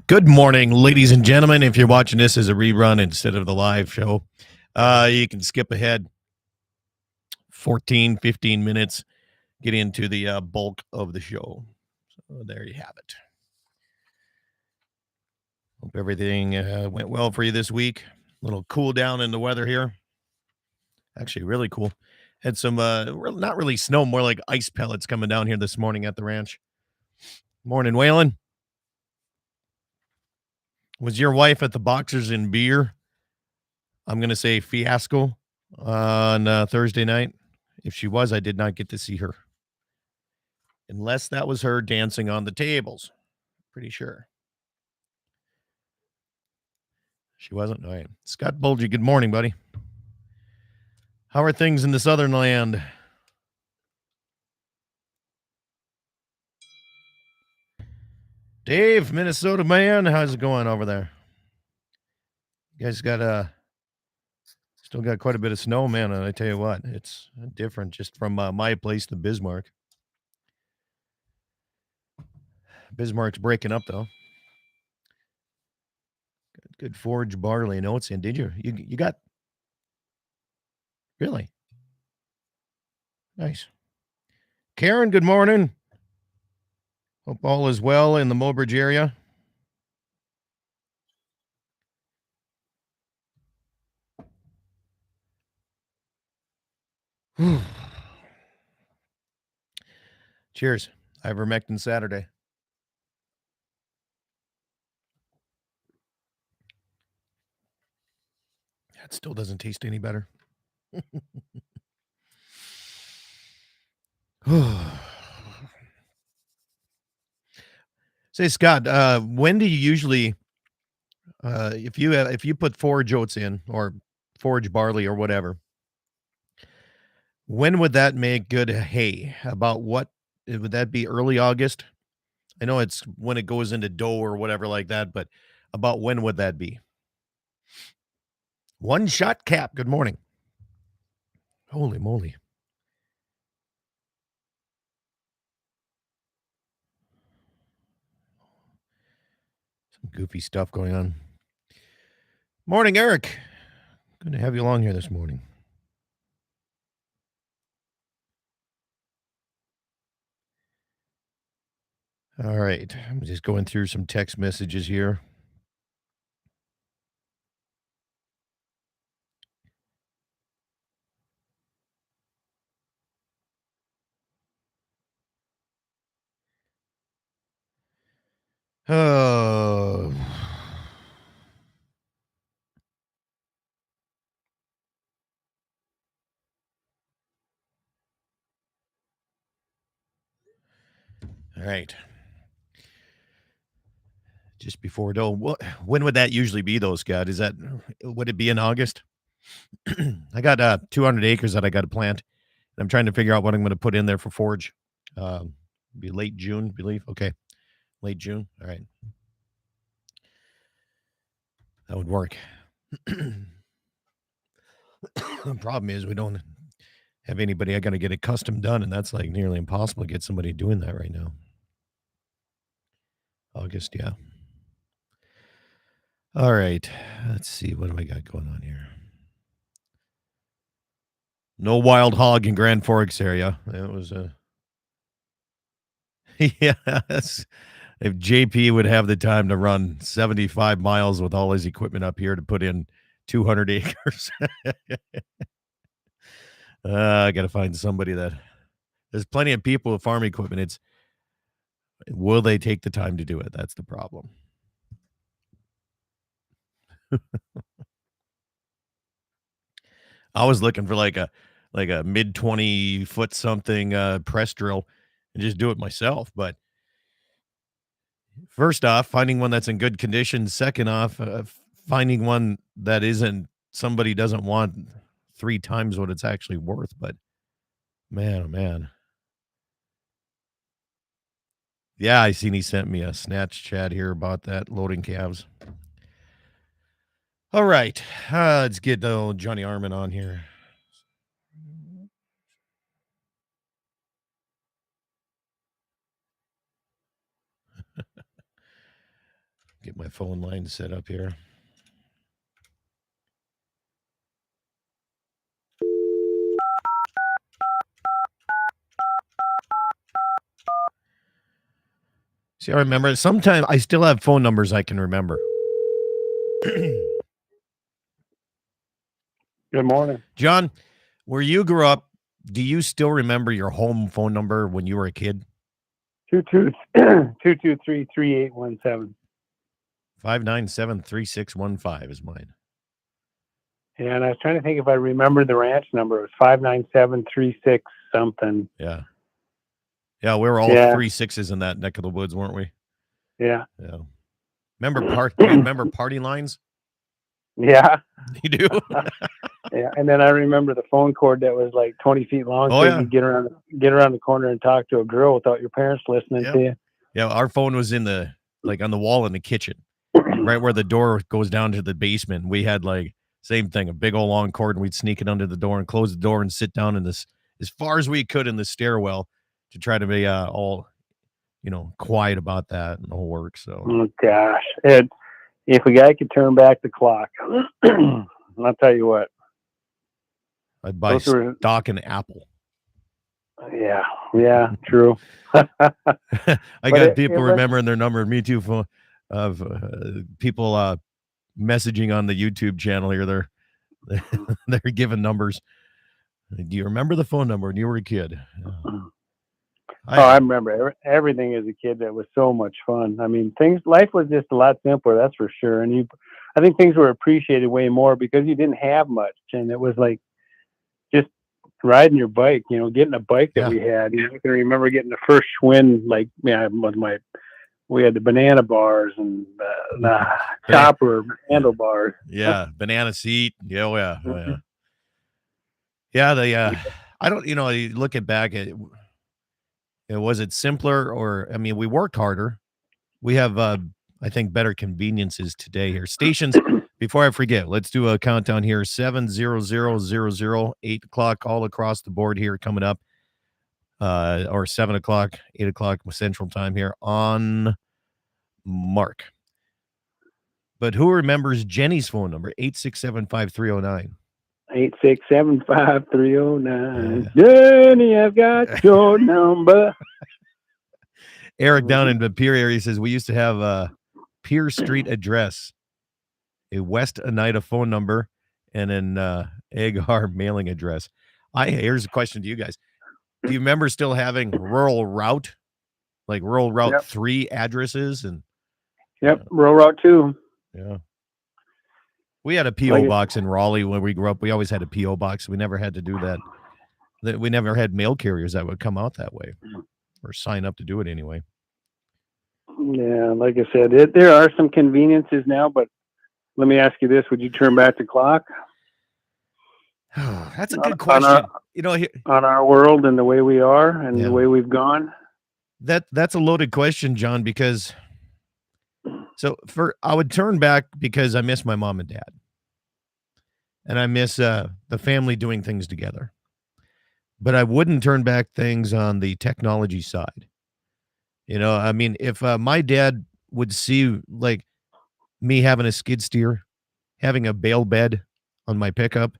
Good morning, ladies and gentlemen. If you're watching this as a rerun instead of the live show, you can skip ahead 14, 15 minutes, get into the bulk of the show. So there you have it. Hope everything went well for you this week. A little cool down in the weather here. Actually, really cool. Had some, not really snow, more like ice pellets coming down here this morning at the ranch. Morning, Waylon. Was your wife at the Boxers and Beer? I'm going to say fiasco on Thursday night. If she was, I did not get to see her. Unless that was her dancing on the tables. Pretty sure. She wasn't. All right. Scott Bulgy, good morning, buddy. How are things in the southern land? Dave, Minnesota man, how's it going over there? You guys got still got quite a bit of snow, man. And I tell you what, it's different just from my place to Bismarck. Bismarck's breaking up though. Good forage barley notes in. Did you? You got really nice. Karen, good morning. Hope all is well in the Mobridge area. Cheers. Ivermectin Saturday. That still doesn't taste any better. Say, Scott, when do you usually, if you put forage oats in or forage barley or whatever, when would that make good hay? About what would that be? Early August? I know it's when it goes into dough or whatever like that, but about when would that be? One shot cap. Good morning. Holy moly. Some goofy stuff going on. Morning, Eric. Good to have you along here this morning. All right. I'm just going through some text messages here. Oh. All right. Just before dough. When would that usually be, though, Scott? Would it be in August? I got 200 acres that I got to plant. I'm trying to figure out what I'm going to put in there for forage. Be late June, I believe. Okay. Late June. All right. That would work. The problem is we don't have anybody I got to get it custom done, and that's like nearly impossible to get somebody doing that right now. August, yeah. All right. Let's see. What do I got going on here? No wild hog in Grand Forks area. That was a yes. If JP would have the time to run 75 miles with all his equipment up here to put in 200 acres. I got to find somebody that there's plenty of people with farm equipment. It's will they take the time to do it? That's the problem. I was looking for like a mid 20-foot something press drill and just do it myself. But first off, finding one that's in good condition. Second off, finding one that isn't somebody doesn't want 3 times what it's actually worth. But man, oh man. Yeah, I seen he sent me a snatch chat here about that loading calves. All right, let's get old Johnny Arman on here. Get my phone line set up here. See, I remember. Sometimes I still have phone numbers I can remember. Good morning. John, where you grew up, do you still remember your home phone number when you were a kid? 223-3817. 597-3615 is mine. Yeah, and I was trying to think if I remembered the ranch number. It was 59736 something. Yeah. Yeah, we were all Yeah. 3 6s in that neck of the woods, weren't we? Yeah. Yeah. Do you remember party lines? Yeah. You do? Yeah. And then I remember the phone cord that was like 20 feet long, Oh, so yeah. you could get around the corner and talk to a girl without your parents listening to you. Yeah, our phone was on the wall in the kitchen, right where the door goes down to the basement. We had same thing, a big old long cord, and we'd sneak it under the door and close the door and sit down in this as far as we could in the stairwell to try to be all quiet about that and the whole work. So Oh gosh, if a guy could turn back the clock, I'll tell you what. I'd buy stock in Apple. Yeah, true. I got people remembering their number. Me too. Of people messaging on the YouTube channel here. They're giving numbers. Do you remember the phone number when you were a kid? I remember everything as a kid. That was so much fun. I mean, life was just a lot simpler, that's for sure. And I think things were appreciated way more because you didn't have much, and it was like just riding your bike. Getting a bike that we had. I can remember getting the first Schwinn. We had the banana bars and the chopper handlebars. Yeah, banana seat. Yeah, oh yeah, oh yeah. Yeah, I don't. You look at back at. Was it simpler, or we worked harder. We have, I think, better conveniences today here. Stations. Before I forget, let's do a countdown here. 70000, 8 o'clock all across the board here coming up, or 7 o'clock, 8 o'clock Central Time here on Mark. But who remembers Jenny's phone number? 867-5309. 867-5309. Jenny, I've got your number. Eric down in the Pier area says we used to have a Pier Street address, a West Oneida phone number, and an Agar mailing address. Here's a question to you guys. Do you remember still having rural route, like rural route 3 addresses? And rural route 2. Yeah. We had a P.O. box in Raleigh when we grew up. We always had a P.O. box. We never had to do that. We never had mail carriers that would come out that way or sign up to do it anyway. Yeah, like I said, there are some conveniences now, but let me ask you this. Would you turn back the clock? That's a good question. On our world and the way we are and the way we've gone? That's a loaded question, John, because I would turn back because I miss my mom and dad. And I miss the family doing things together. But I wouldn't turn back things on the technology side. If my dad would see like me having a skid steer, having a bale bed on my pickup,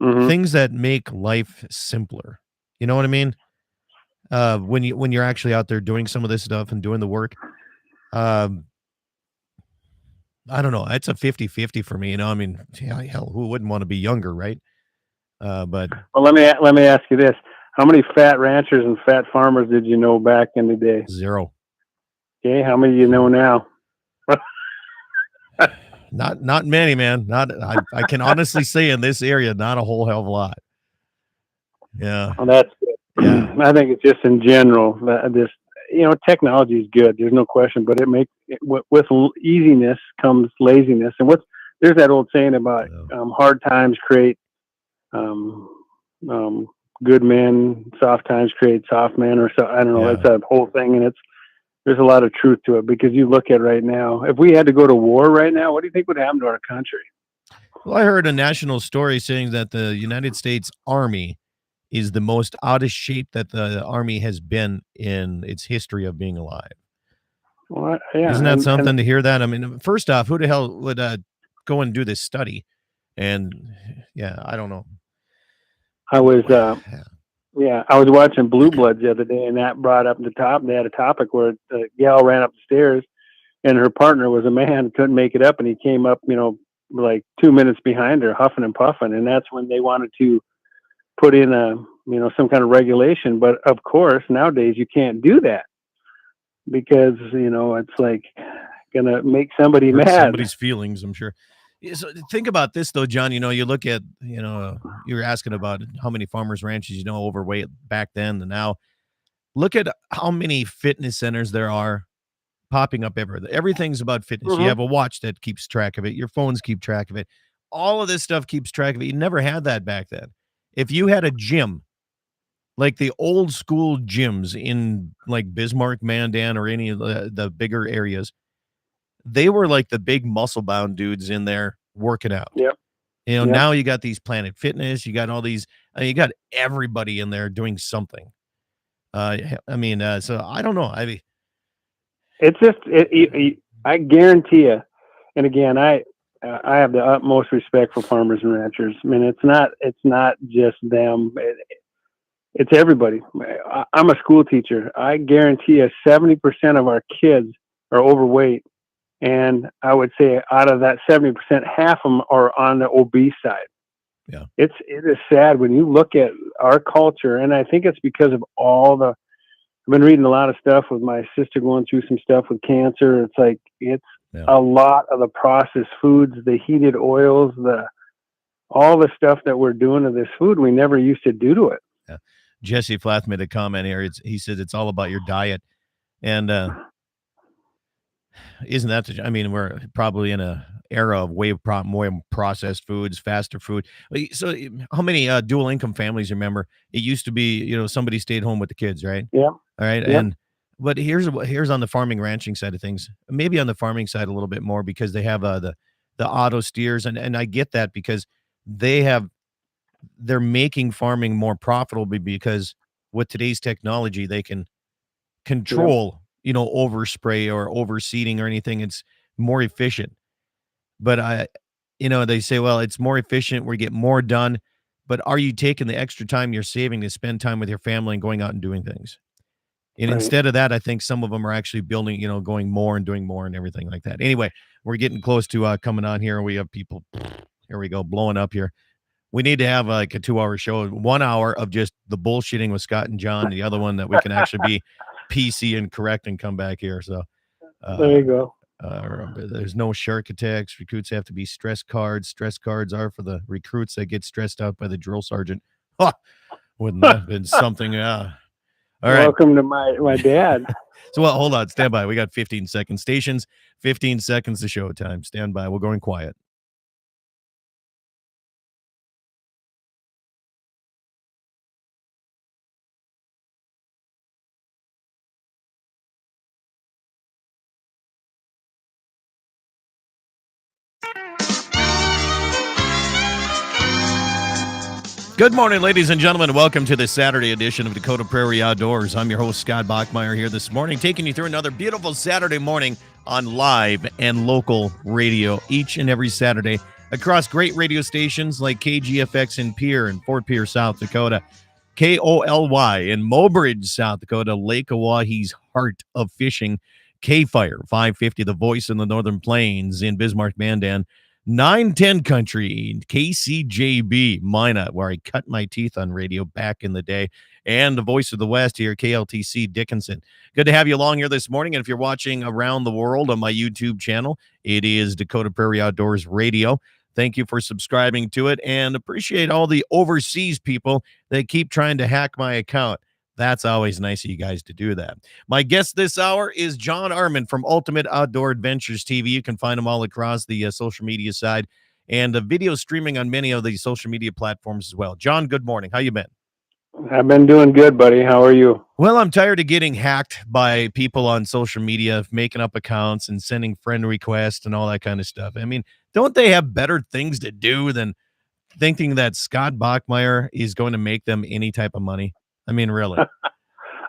things that make life simpler. You know what I mean? When you're actually out there doing some of this stuff and doing the work, I don't know. It's a 50-50 for me. Hell, who wouldn't want to be younger, right? But let me ask you this: how many fat ranchers and fat farmers did you know back in the day? 0. Okay, how many do you know now? Not many, man. I can honestly say in this area, not a whole hell of a lot. Yeah. Well, that's good. Yeah. I think it's just in general technology is good. There's no question, but with easiness comes laziness. And there's that old saying about hard times create good men, soft times create soft men, or so. I don't know. That's that whole thing, and there's a lot of truth to it because you look at right now. If we had to go to war right now, what do you think would happen to our country? Well, I heard a national story saying that the United States Army is the most out of shape that the Army has been in its history of being alive. Well, yeah, Isn't that and something to hear that? I mean, first off, who the hell would go and do this study? And yeah, I don't know. I was Yeah. yeah, I was watching Blue Bloods the other day, and that brought up the top. They had a topic where the gal ran up the stairs, and her partner was a man, couldn't make it up, and he came up, like 2 minutes behind her, huffing and puffing, and that's when they wanted to put in some kind of regulation. But of course, nowadays you can't do that because it's like gonna make somebody Hurt mad. somebody's feelings, I'm sure. Yeah, so think about this though, John. You look at, you were asking about how many farmers ranches overweight back then and now. Look at how many fitness centers there are popping up everywhere. Everything's about fitness. You Hmm. have a watch that keeps track of it. Your phones keep track of it. All of this stuff keeps track of it. You never had that back then. If you had a gym, like the old school gyms in like Bismarck, Mandan, or any of the bigger areas, they were like the big muscle bound dudes in there working out. Yep. Yep. Now you got these Planet Fitness, you got all these, you got everybody in there doing something. So I don't know. I mean, It's just I guarantee you. And again, I have the utmost respect for farmers and ranchers. I mean, it's not just them. It's everybody. I'm a school teacher. I guarantee you 70% of our kids are overweight. And I would say out of that 70%, half of them are on the obese side. yeah. It is sad when you look at our culture. And I think it's because of I've been reading a lot of stuff with my sister going through some stuff with cancer. It's like, it's Yeah. a lot of the processed foods, the heated oils, all the stuff that we're doing to this food we never used to do to it. Yeah. Jesse Flath made a comment here. He said it's all about your diet. And isn't that I mean, we're probably in a era of more processed foods, faster food. So how many dual income families remember? It used to be, somebody stayed home with the kids, right? Yeah. All right. Yep. And but here's on the farming ranching side of things. Maybe on the farming side a little bit more because they have the auto steers, and I get that because they have they're making farming more profitable because with today's technology they can Yep. control, overspray or overseeding or anything. It's more efficient. But they say, well, it's more efficient. We get more done. But are you taking the extra time you're saving to spend time with your family and going out and doing things? And Right. instead of that, I think some of them are actually building, going more and doing more and everything like that. Anyway, we're getting close to coming on here. We have people, here we go, blowing up here. We need to have like a 2-hour show, 1 hour of just the bullshitting with Scott and John, the other one that we can actually be PC and correct and come back here. So, There uh, you go. there's no shark attacks. Recruits have to be stress cards. Stress cards are for the recruits that get stressed out by the drill sergeant. Huh, wouldn't that have been something? All right. Welcome to my dad. So, well, hold on. Stand by. We got 15 seconds. Stations, 15 seconds to show time. Stand by. We're going quiet. Good morning, ladies and gentlemen. Welcome to the Saturday edition of Dakota Prairie Outdoors. I'm your host, Scott Bachmeyer, here this morning, taking you through another beautiful Saturday morning on live and local radio each and every Saturday across great radio stations like KGFX in Pierre and Fort Pierre, South Dakota, KOLY in Mobridge, South Dakota, Lake Oahe's Heart of Fishing, K-Fire 550, the voice in the Northern Plains in Bismarck, Mandan, 910 Country, KCJB, Minot, where I cut my teeth on radio back in the day, and the voice of the West here, KLTC Dickinson. Good to have you along here this morning. And if you're watching around the world on my YouTube channel, it is Dakota Prairie Outdoors Radio. Thank you for subscribing to it, and appreciate all the overseas people that keep trying to hack my account. That's always nice of you guys to do that. My guest this hour is John Arman from Ultimate Outdoor Adventures TV. You can find him all across the social media side and the video streaming on many of the social media platforms as well. John, good morning. How you been? I've been doing good, buddy. How are you? Well, I'm tired of getting hacked by people on social media, making up accounts and sending friend requests and all that kind of stuff. I mean, don't they have better things to do than thinking that Scott Bachmeyer is going to make them any type of money? I mean, really.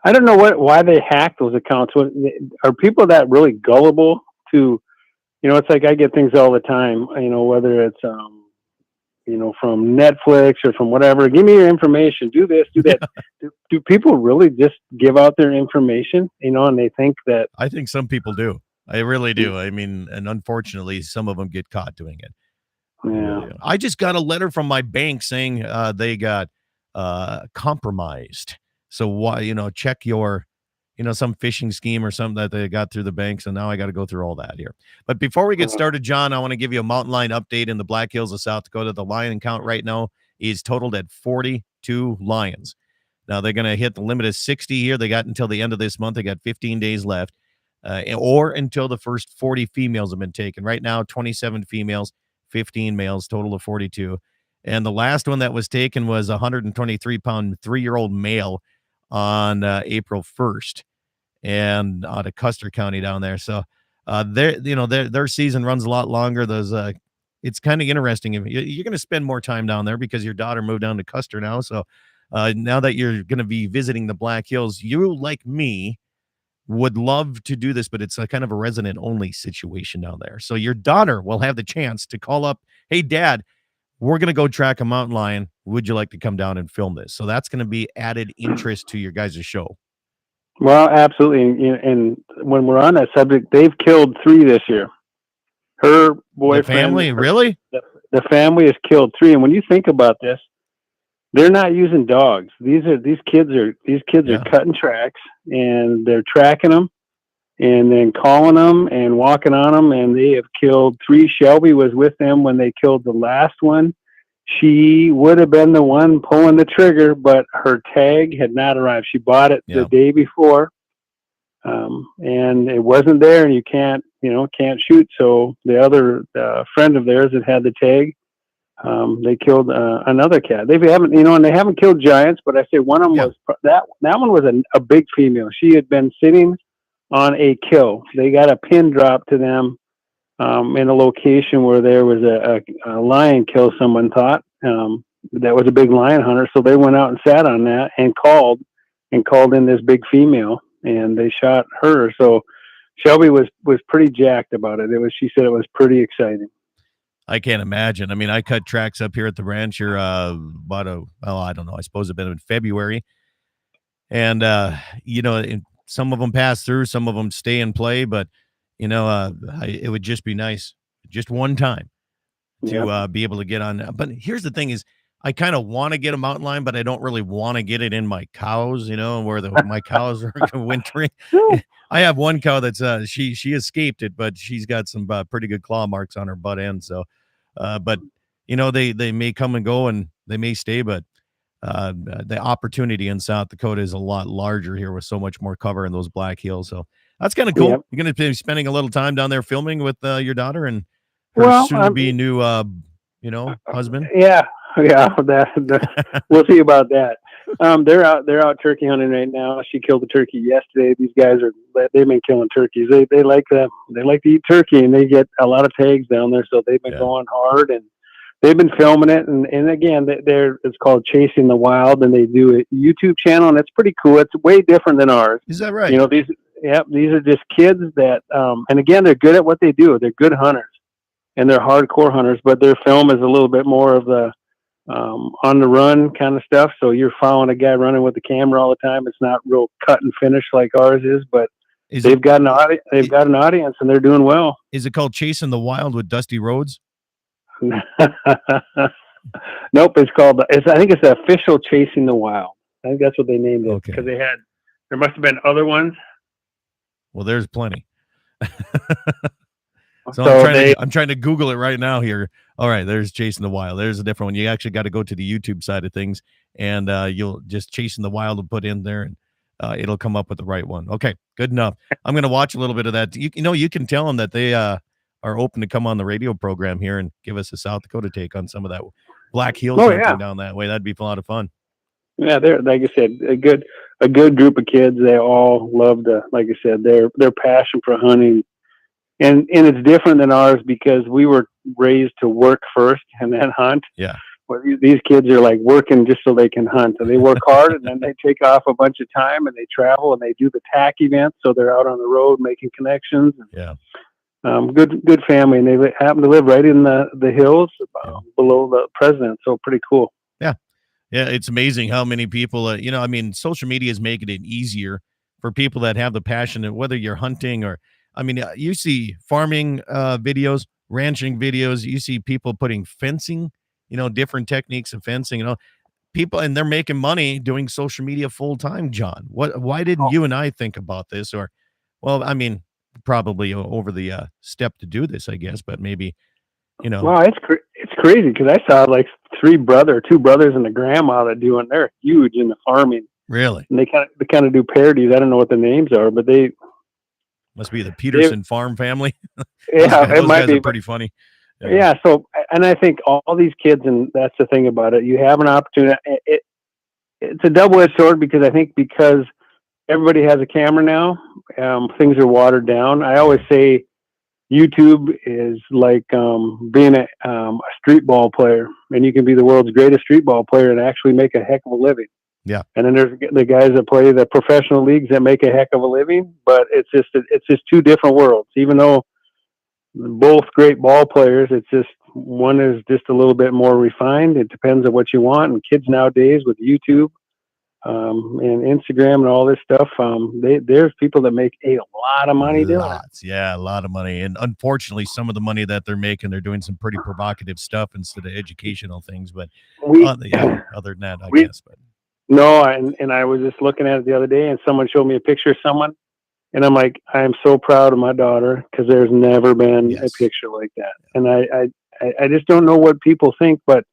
I don't know why they hack those accounts. Are people that really gullible to, it's like I get things all the time, whether it's, from Netflix or from whatever. Give me your information. Do this, do that. Do people really just give out their information, and they think that? I think some people do. I really do. I mean, and unfortunately, some of them get caught doing it. I Yeah. really do. I just got a letter from my bank saying they got compromised. So why, check your, some phishing scheme or something that they got through the bank. So now I got to go through all that here. But before we get started, John, I want to give you a mountain lion update in the Black Hills of South Dakota. The lion count right now is totaled at 42 lions. Now they're going to hit the limit of 60 here. They got until the end of this month. They got 15 days left, or until the first 40 females have been taken. Right now, 27 females, 15 males, total of 42. And the last one that was taken was a 123-pound 3-year-old male on April 1st, and out of Custer County down there. So their season runs a lot longer. It's kind of interesting. You're going to spend more time down there because your daughter moved down to Custer now. So now that you're going to be visiting the Black Hills, you, like me, would love to do this, but it's a kind of a resident only situation down there. So your daughter will have the chance to call up, hey, Dad, we're going to go track a mountain lion. Would you like to come down and film this? So that's going to be added interest to your guys' show. Well, absolutely. And when we're on that subject, they've killed 3 this year. Her boyfriend, the family, really? The family has killed 3. And when you think about this, they're not using dogs. These kids are cutting tracks, and they're tracking them and then calling them and walking on them. And they have killed 3. Shelby was with them when they killed the last one. She would have been the one pulling the trigger, but her tag had not arrived. She bought it the day before, and it wasn't there, and you can't shoot. So the other friend of theirs that had the tag, they killed another cat. They haven't, and they haven't killed giants, but I say one of them was that one was a big female. She had been sitting on a kill. They got a pin drop to them in a location where there was a lion kill. Someone thought that was a big lion hunter, so they went out and sat on that and called in this big female, and they shot her. So Shelby was pretty jacked about it. She said it was pretty exciting. I can't imagine. I mean, I cut tracks up here at the ranch here I don't know. I suppose it's been in February. And, some of them pass through, some of them stay and play, but, it would just be nice just one time to be able to get on. But here's the thing is, I kind of want to get a mountain lion, but I don't really want to get it in my cows, where my cows are wintering. I have one cow that's she escaped it, but she's got some pretty good claw marks on her butt end. So, but they may come and go and they may stay, but the opportunity in South Dakota is a lot larger here with so much more cover in those Black Hills. So that's kind of cool. Yep. You're going to be spending a little time down there filming with your daughter and her soon-to-be new, husband. Yeah. We'll see about that. They're out turkey hunting right now. She killed a turkey yesterday. These guys they've been killing turkeys. They like to eat turkey, and they get a lot of tags down there. So they've been going hard, and they've been filming it. And again, it's called Chasing the Wild, and they do a YouTube channel, and it's pretty cool. It's way different than ours. Is that right? These are just kids that, and again, they're good at what they do. They're good hunters, and they're hardcore hunters. But their film is a little bit more of the on the run kind of stuff. So you're following a guy running with the camera all the time. It's not real cut and finish like ours is, but they've got an audience, and they're doing well. Is it called Chasing the Wild with Dusty Rhodes? Nope. I think it's the official Chasing the Wild. I think that's what they named it because there must have been other ones. Well, there's plenty. So I'm trying to Google it right now here. All right, there's Chasing the Wild. There's a different one. You actually got to go to the YouTube side of things, and you'll just Chasing the Wild and put in there, and it'll come up with the right one. Okay, good enough. I'm going to watch a little bit of that. You can tell them that they are open to come on the radio program here and give us a South Dakota take on some of that Black Hills hunting down that way. That'd be a lot of fun. Yeah, they're, like I said, a good group of kids. They all love like I said, their passion for hunting. And it's different than ours because we were raised to work first and then hunt. Yeah. Well, these kids are like working just so they can hunt. So they work hard and then they take off a bunch of time and they travel and they do the TAC events. So they're out on the road making connections. Yeah. Good family. And they happen to live right in the hills below the president. So pretty cool. Yeah. Yeah. It's amazing how many people, I mean, social media is making it easier for people that have the passion, and whether you're hunting or, I mean, you see farming videos, ranching videos, you see people putting fencing, different techniques of fencing, people, and they're making money doing social media full time, John. Why didn't you and I think about this? Or, well, I mean, probably over the step to do this, I guess, but maybe, Wow, it's crazy because I saw like two brothers and a grandma that they're huge in the farming. Really? And they kind of do parodies. I don't know what the names are, but they must be the Peterson farm family. Yeah, those guys are pretty funny. Yeah. So, and I think all these kids, and that's the thing about it, you have an opportunity. It's a double-edged sword because I think because everybody has a camera now, things are watered down. I always say YouTube is like being a street ball player, and you can be the world's greatest street ball player and actually make a heck of a living. Yeah. And then there's the guys that play the professional leagues that make a heck of a living, but it's just two different worlds. Even though both great ball players, it's just one is just a little bit more refined. It depends on what you want. And kids nowadays with YouTube and Instagram and all this stuff, there's people that make a lot of money doing it. Yeah, a lot of money. And unfortunately, some of the money that they're making, they're doing some pretty provocative stuff instead of educational things. But other than that, I guess. But no, and I was just looking at it the other day, and someone showed me a picture of someone, and I'm like, I am so proud of my daughter because there's never been a picture like that. And I just don't know what people think, but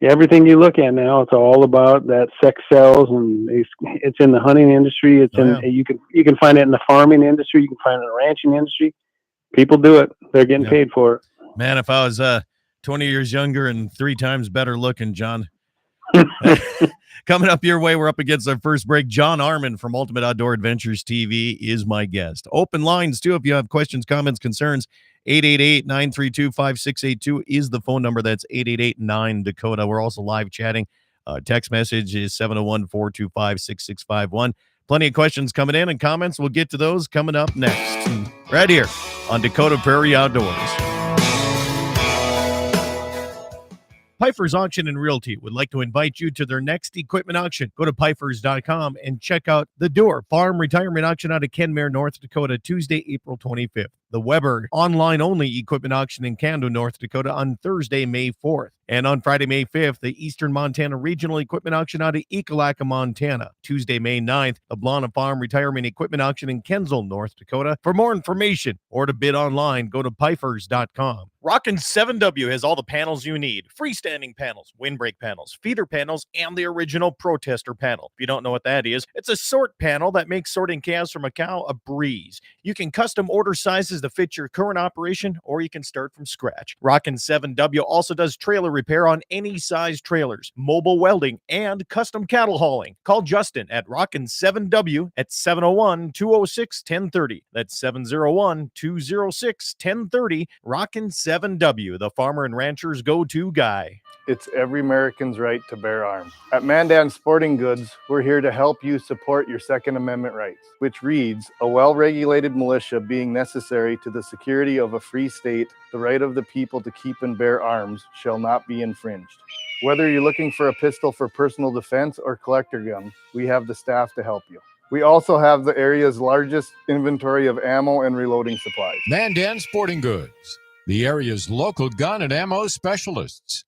everything you look at now, it's all about that sex sells, and it's in the hunting industry. You can find it in the farming industry. You can find it in the ranching industry. People do it. They're getting paid for it. Man, if I was 20 years younger and 3 times better looking, John. Coming up your way, we're up against our first break. John Arman from Ultimate Outdoor Adventures TV is my guest. Open lines, too, if you have questions, comments, concerns. 888-932-5682 is the phone number. That's 888-9-DAKOTA. We're also live chatting. Text message is 701-425-6651. Plenty of questions coming in and comments. We'll get to those coming up next. Right here on Dakota Prairie Outdoors. Pfeiffer's Auction and Realty would like to invite you to their next equipment auction. Go to Pfeiffer's.com and check out the Door Farm Retirement Auction out of Kenmare, North Dakota, Tuesday, April 25th. The Weber online-only equipment auction in Cando, North Dakota on Thursday, May 4th. And on Friday, May 5th, the Eastern Montana Regional Equipment Auction out of Ekalaka, Montana. Tuesday, May 9th, the Blana Farm Retirement Equipment Auction in Kensal, North Dakota. For more information or to bid online, go to Pfeiffer's.com. Rockin' 7W has all the panels you need. Freestanding panels, windbreak panels, feeder panels, and the original Protester panel. If you don't know what that is, it's a sort panel that makes sorting calves from a cow a breeze. You can custom order sizes to fit your current operation, or you can start from scratch. Rockin' 7W also does trailer repair on any size trailers, mobile welding, and custom cattle hauling. Call Justin at Rockin' 7W at 701-206-1030. That's 701-206-1030. Rockin' 7W, the farmer and rancher's go-to guy. It's every American's right to bear arms. At Mandan Sporting Goods, we're here to help you support your Second Amendment rights, which reads, a well-regulated militia being necessary to the security of a free state, the right of the people to keep and bear arms shall not be infringed. Whether you're looking for a pistol for personal defense or collector gun, we have the staff to help you. We also have the area's largest inventory of ammo and reloading supplies. Mandan Sporting Goods, the area's local gun and ammo specialists.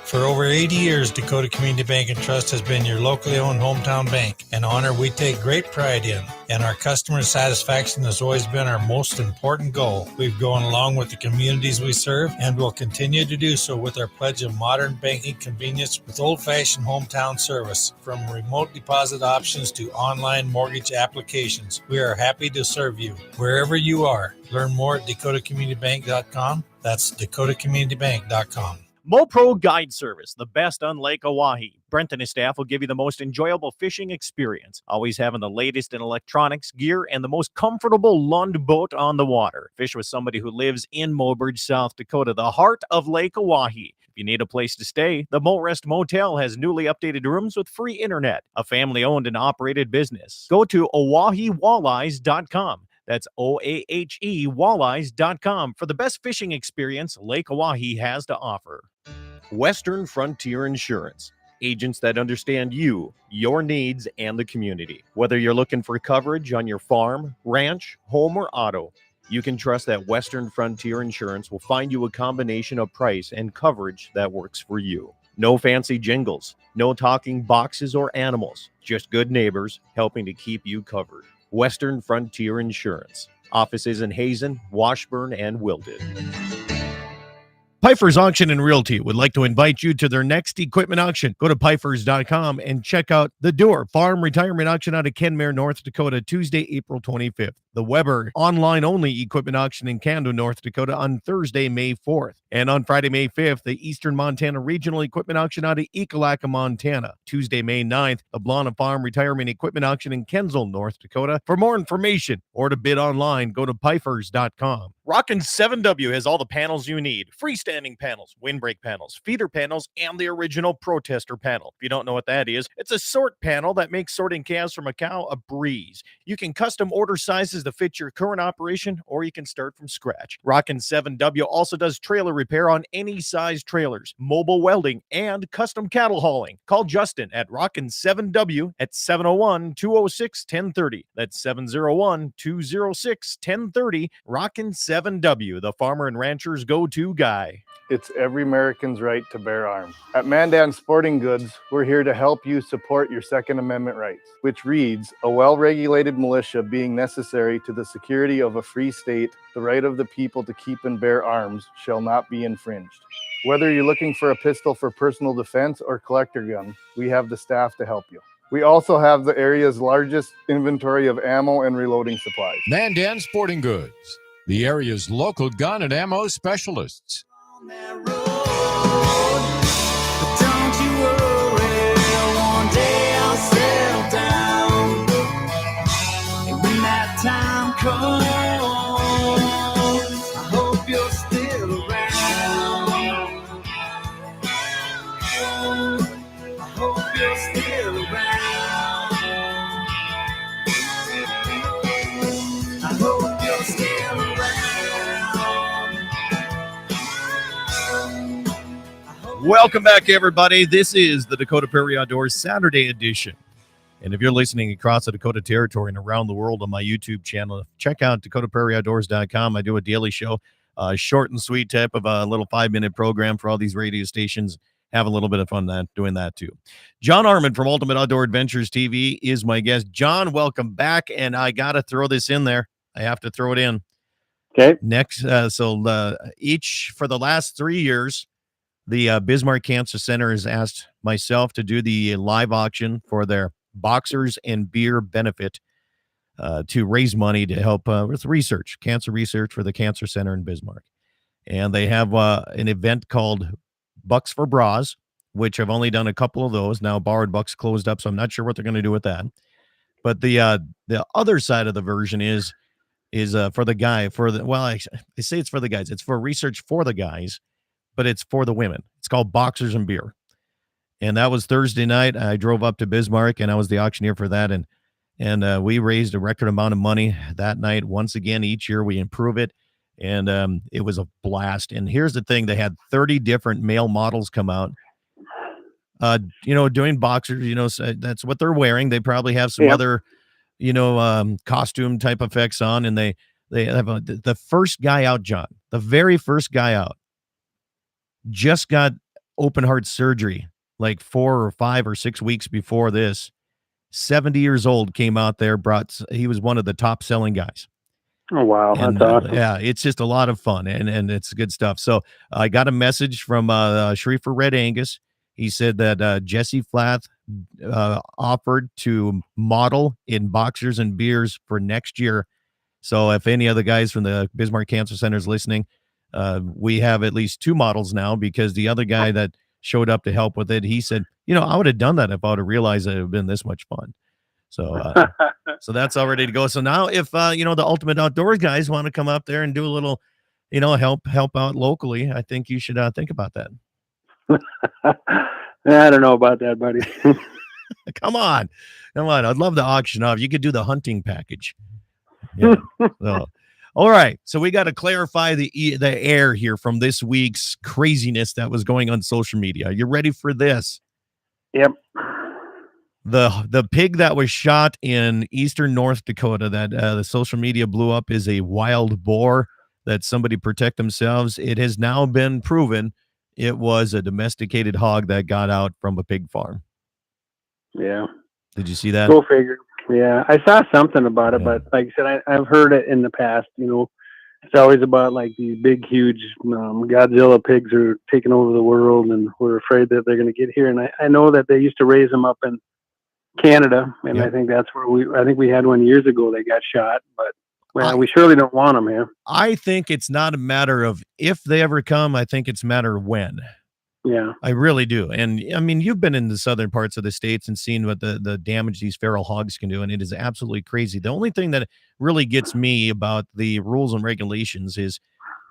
For over 80 years, Dakota Community Bank and Trust has been your locally owned hometown bank, an honor we take great pride in. And our customer satisfaction has always been our most important goal. We've gone along with the communities we serve and will continue to do so with our pledge of modern banking convenience with old-fashioned hometown service. From remote deposit options to online mortgage applications, we are happy to serve you wherever you are. Learn more at dakotacommunitybank.com. That's dakotacommunitybank.com. MoPro Guide Service, the best on Lake Oahe. Brent and his staff will give you the most enjoyable fishing experience, always having the latest in electronics, gear, and the most comfortable Lund boat on the water. Fish with somebody who lives in Mobridge, South Dakota, the heart of Lake Oahe. If you need a place to stay, the Rest Motel has newly updated rooms with free internet, a family-owned and operated business. Go to OaheWalleyes.com. That's OAHE Walleyes.com for the best fishing experience Lake Oahe has to offer. Western Frontier Insurance. Agents that understand you, your needs, and the community. Whether you're looking for coverage on your farm, ranch, home, or auto, you can trust that Western Frontier Insurance will find you a combination of price and coverage that works for you. No fancy jingles, no talking boxes or animals, just good neighbors helping to keep you covered. Western Frontier Insurance. Offices in Hazen, Washburn, and Wilton. Pfeiffer's Auction and Realty would like to invite you to their next equipment auction. Go to Pfeiffer's.com and check out the Door Farm Retirement Auction out of Kenmare, North Dakota, Tuesday, April 25th. The Weber online-only equipment auction in Cando, North Dakota on Thursday, May 4th. And on Friday, May 5th, the Eastern Montana Regional Equipment Auction out of Ekalaka, Montana. Tuesday, May 9th, the Blana Farm Retirement Equipment Auction in Kensal, North Dakota. For more information or to bid online, go to Pfeiffer's.com. Rockin' 7W has all the panels you need. Freestanding panels, windbreak panels, feeder panels, and the original protester panel. If you don't know what that is, it's a sort panel that makes sorting calves from a cow a breeze. You can custom order sizes to fit your current operation, or you can start from scratch. Rockin' 7W also does trailer repair on any size trailers, mobile welding, and custom cattle hauling. Call Justin at Rockin' 7W at 701-206-1030. That's 701-206-1030. Rockin' 7W, the farmer and rancher's go-to guy. It's every American's right to bear arms. At Mandan Sporting Goods, we're here to help you support your Second Amendment rights, which reads, a well-regulated militia being necessary to the security of a free state, the right of the people to keep and bear arms shall not be infringed. Whether you're looking for a pistol for personal defense or collector gun, we have the staff to help you. We also have the area's largest inventory of ammo and reloading supplies. Mandan Sporting Goods, the area's local gun and ammo specialists. On that road, but don't you worry, one day I'll settle down. And when that time comes, I hope you're still around. I hope you're still around. I hope you're still around. Welcome back, everybody. This is the Dakota Prairie Outdoors Saturday edition. And if you're listening across the Dakota Territory and around the world on my YouTube channel, check out DakotaPrairieOutdoors.com. I do a daily show, short and sweet type of a little 5-minute program for all these radio stations. Have a little bit of fun doing that too. John Arman from Ultimate Outdoor Adventures TV is my guest. John, welcome back. And I got to throw this in there. I have to throw it in. Okay. Next, each for the last 3 years, the Bismarck Cancer Center has asked myself to do the live auction for their boxers and beer benefit to raise money to help with research, cancer research for the Cancer Center in Bismarck. And they have an event called Bucks for Bras, which I've only done a couple of those. Now Borrowed Bucks closed up, so I'm not sure what they're going to do with that. But the other side of the version is for the guy, I say it's for the guys. It's for research for the guys, but it's for the women. It's called Boxers and Beer. And that was Thursday night. I drove up to Bismarck, and I was the auctioneer for that. And we raised a record amount of money that night. Once again, each year we improve it. And it was a blast. And here's the thing. They had 30 different male models come out, doing boxers, so that's what they're wearing. They probably have some other, costume type effects on. And they have the first guy out, John, the very first guy out, just got open heart surgery like 4 or 5 or 6 weeks before this. 70 years old, came out there, he was one of the top selling guys. Oh, wow. That's awesome. Yeah, it's just a lot of fun and it's good stuff. So I got a message from Sharifer Red Angus. He said that Jesse Flath offered to model in boxers and beers for next year. So if any other guys from the Bismarck Cancer Center is listening, we have at least 2 models now, because the other guy that showed up to help with it, he said I would have done that if I would have realized that it would have been this much fun. So, so that's all ready to go. So now if, the Ultimate Outdoors guys want to come up there and do a little, help out locally, I think you should think about that. I don't know about that, buddy. Come on. I'd love to auction off. You could do the hunting package. Yeah. So, all right. So we got to clarify the air here from this week's craziness that was going on social media. You ready for this? Yep. The pig that was shot in eastern North Dakota that the social media blew up is a wild boar that somebody protect themselves. It has now been proven it was a domesticated hog that got out from a pig farm. Yeah. Did you see that? Go figure. Yeah, I saw something about it, but like I said, I've heard it in the past. It's always about like these big, huge Godzilla pigs are taking over the world, and we're afraid that they're going to get here. And I know that they used to raise them up in Canada, and I think that's where I think we had one years ago. They got shot, but we surely don't want them here. I think it's not a matter of if they ever come. I think it's a matter of when. Yeah, I really do. And I mean, you've been in the southern parts of the states and seen what the damage these feral hogs can do. And it is absolutely crazy. The only thing that really gets me about the rules and regulations is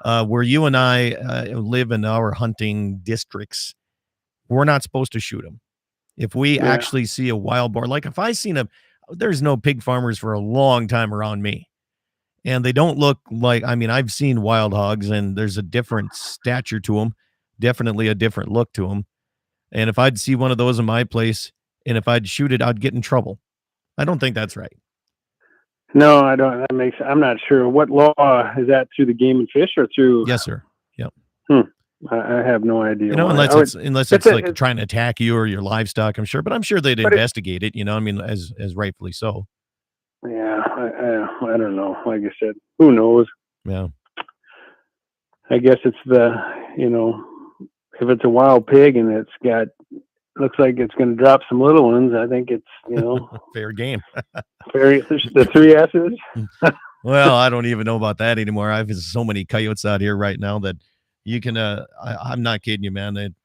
where you and I live in our hunting districts, we're not supposed to shoot them. If we actually see a wild boar, like if I seen there's no pig farmers for a long time around me. And they don't look like, I've seen wild hogs and there's a different stature to them. Definitely a different look to them. And if I'd see one of those in my place and if I'd shoot it, I'd get in trouble. I don't think that's right. No, I don't. I'm not sure. What law is that, through the Game and Fish or through? Yes, sir. Yep. I have no idea. Unless it's like trying to attack you or your livestock, I'm sure. But I'm sure they'd investigate it, as rightfully so. Yeah, I don't know. Like I said, who knows? Yeah. I guess it's if it's a wild pig and looks like it's going to drop some little ones, I think it's, fair game. The 3 S's. Well, I don't even know about that anymore. I've so many coyotes out here right now that you can, I'm not kidding you, man.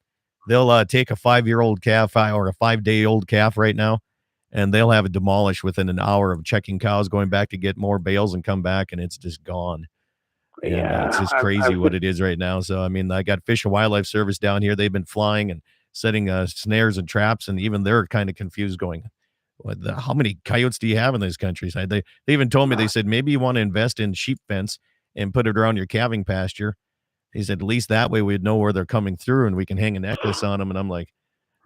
They'll take a 5-year-old calf or a 5-day-old calf right now, and they'll have it demolished within an hour of checking cows, going back to get more bales and come back, and it's just gone. And it's just crazy what it is right now. So, I got Fish and Wildlife Service down here. They've been flying and setting snares and traps, and even they're kind of confused going, how many coyotes do you have in this countryside? They even told me, they said, maybe you want to invest in sheep fence and put it around your calving pasture. He said, at least that way we'd know where they're coming through and we can hang a necklace on them. And I'm like,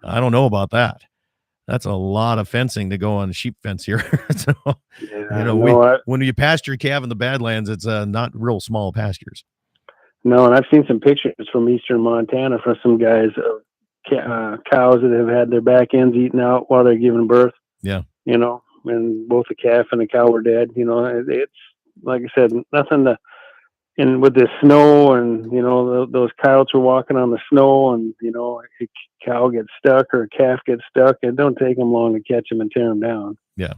I don't know about that. That's a lot of fencing to go on a sheep fence here. So, when you pasture calf in the Badlands, it's not real small pastures. No, and I've seen some pictures from eastern Montana from some guys of cows that have had their back ends eaten out while they're giving birth. Yeah. And both the calf and the cow were dead. It's like I said, nothing to. And with the snow and, those coyotes were walking on the snow and, a cow gets stuck or a calf gets stuck, it don't take them long to catch them and tear them down. Yeah.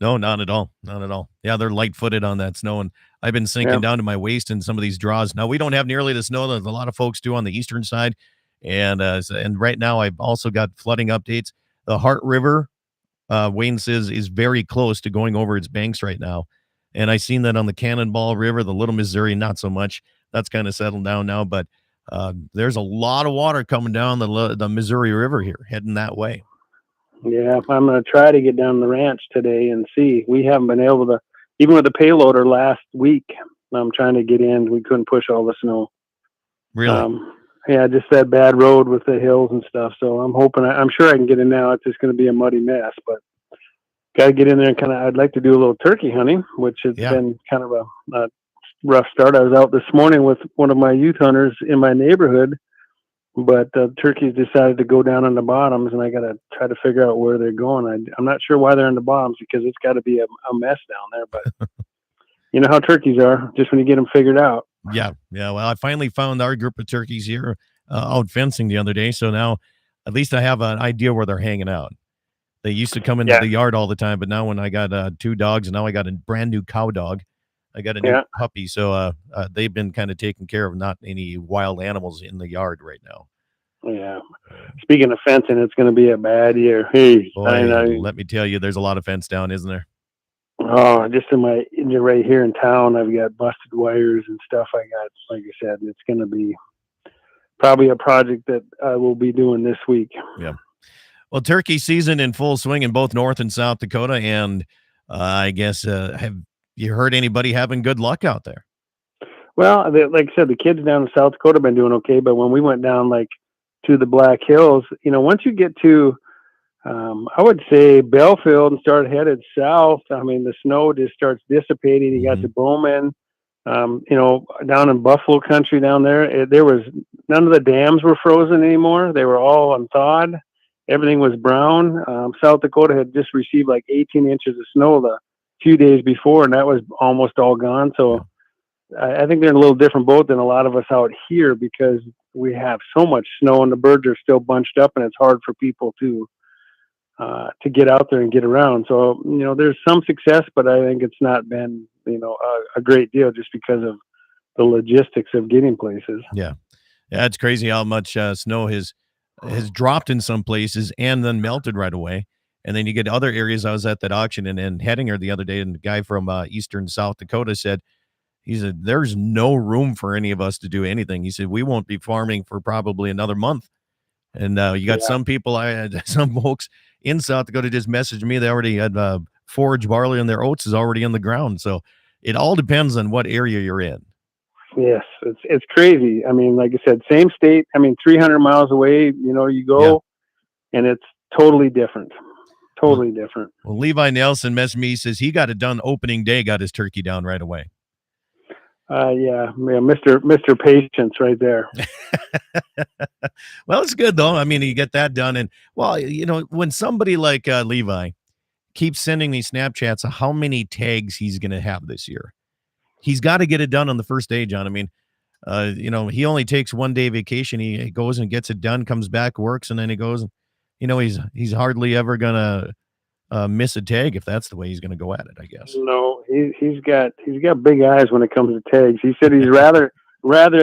No, not at all. Not at all. Yeah, they're light-footed on that snow, and I've been sinking down to my waist in some of these draws. Now, we don't have nearly the snow that a lot of folks do on the eastern side, and right now I've also got flooding updates. The Heart River, Wayne says, is very close to going over its banks right now. And I seen that on the Cannonball River, the Little Missouri, not so much. That's kind of settled down now, but there's a lot of water coming down the Missouri River here, heading that way. Yeah, I'm going to try to get down the ranch today and see. We haven't been able to, even with the payloader last week, I'm trying to get in. We couldn't push all the snow. Really? Just that bad road with the hills and stuff. So I'm hoping, I'm sure I can get in now. It's just going to be a muddy mess, but got to get in there and I'd like to do a little turkey hunting, which has been kind of a rough start. I was out this morning with one of my youth hunters in my neighborhood, but turkeys decided to go down on the bottoms, and I got to try to figure out where they're going. I'm not sure why they're in the bottoms, because it's got to be a mess down there, but you know how turkeys are, just when you get them figured out. Yeah. Well, I finally found our group of turkeys here out fencing the other day, so now at least I have an idea where they're hanging out. They used to come into the yard all the time, but now when I got 2 dogs, and now I got a brand new cow dog, I got a new puppy. So they've been kind of taking care of not any wild animals in the yard right now. Yeah. Speaking of fencing, it's going to be a bad year. Hey, Boy, let me tell you, there's a lot of fence down, isn't there? Oh, just right here in town, I've got busted wires and stuff. I got, like I said, it's going to be probably a project that I will be doing this week. Yeah. Well, turkey season in full swing in both North and South Dakota, and I guess have you heard anybody having good luck out there? Well, like I said, the kids down in South Dakota have been doing okay, but when we went down like to the Black Hills, once you get to I would say Belfield and start headed south, I mean, the snow just starts dissipating. You got the Bowman, down in Buffalo country down there, there was none of the dams were frozen anymore. They were all unthawed. Everything was brown. South Dakota had just received like 18 inches of snow the few days before, and that was almost all gone. So I think they're in a little different boat than a lot of us out here because we have so much snow and the birds are still bunched up, and it's hard for people to get out there and get around. So, there's some success, but I think it's not been, a great deal just because of the logistics of getting places. Yeah. Yeah. It's crazy how much snow has dropped in some places and then melted right away. And then you get other areas. I was at that auction in Hettinger the other day, and the guy from eastern South Dakota said, there's no room for any of us to do anything. He said, we won't be farming for probably another month. And you got some people, some folks in South Dakota just messaged me. They already had forage barley and their oats is already in the ground. So it all depends on what area you're in. Yes, it's crazy. I mean, like I said, same state. I mean, 300 miles away, you go and it's totally different. Totally different. Well, Levi Nelson messaged me, says he got it done opening day, got his turkey down right away. Mr. Patience right there. Well, it's good though. I mean, you get that done. And well, when somebody like Levi keeps sending me Snapchats of how many tags he's going to have this year, he's got to get it done on the first day, John. I mean, he only takes 1 day vacation. He goes and gets it done, comes back, works, and then he goes, he's hardly ever going to miss a tag if that's the way he's going to go at it, I guess. No, he's got big eyes when it comes to tags. He said he'd rather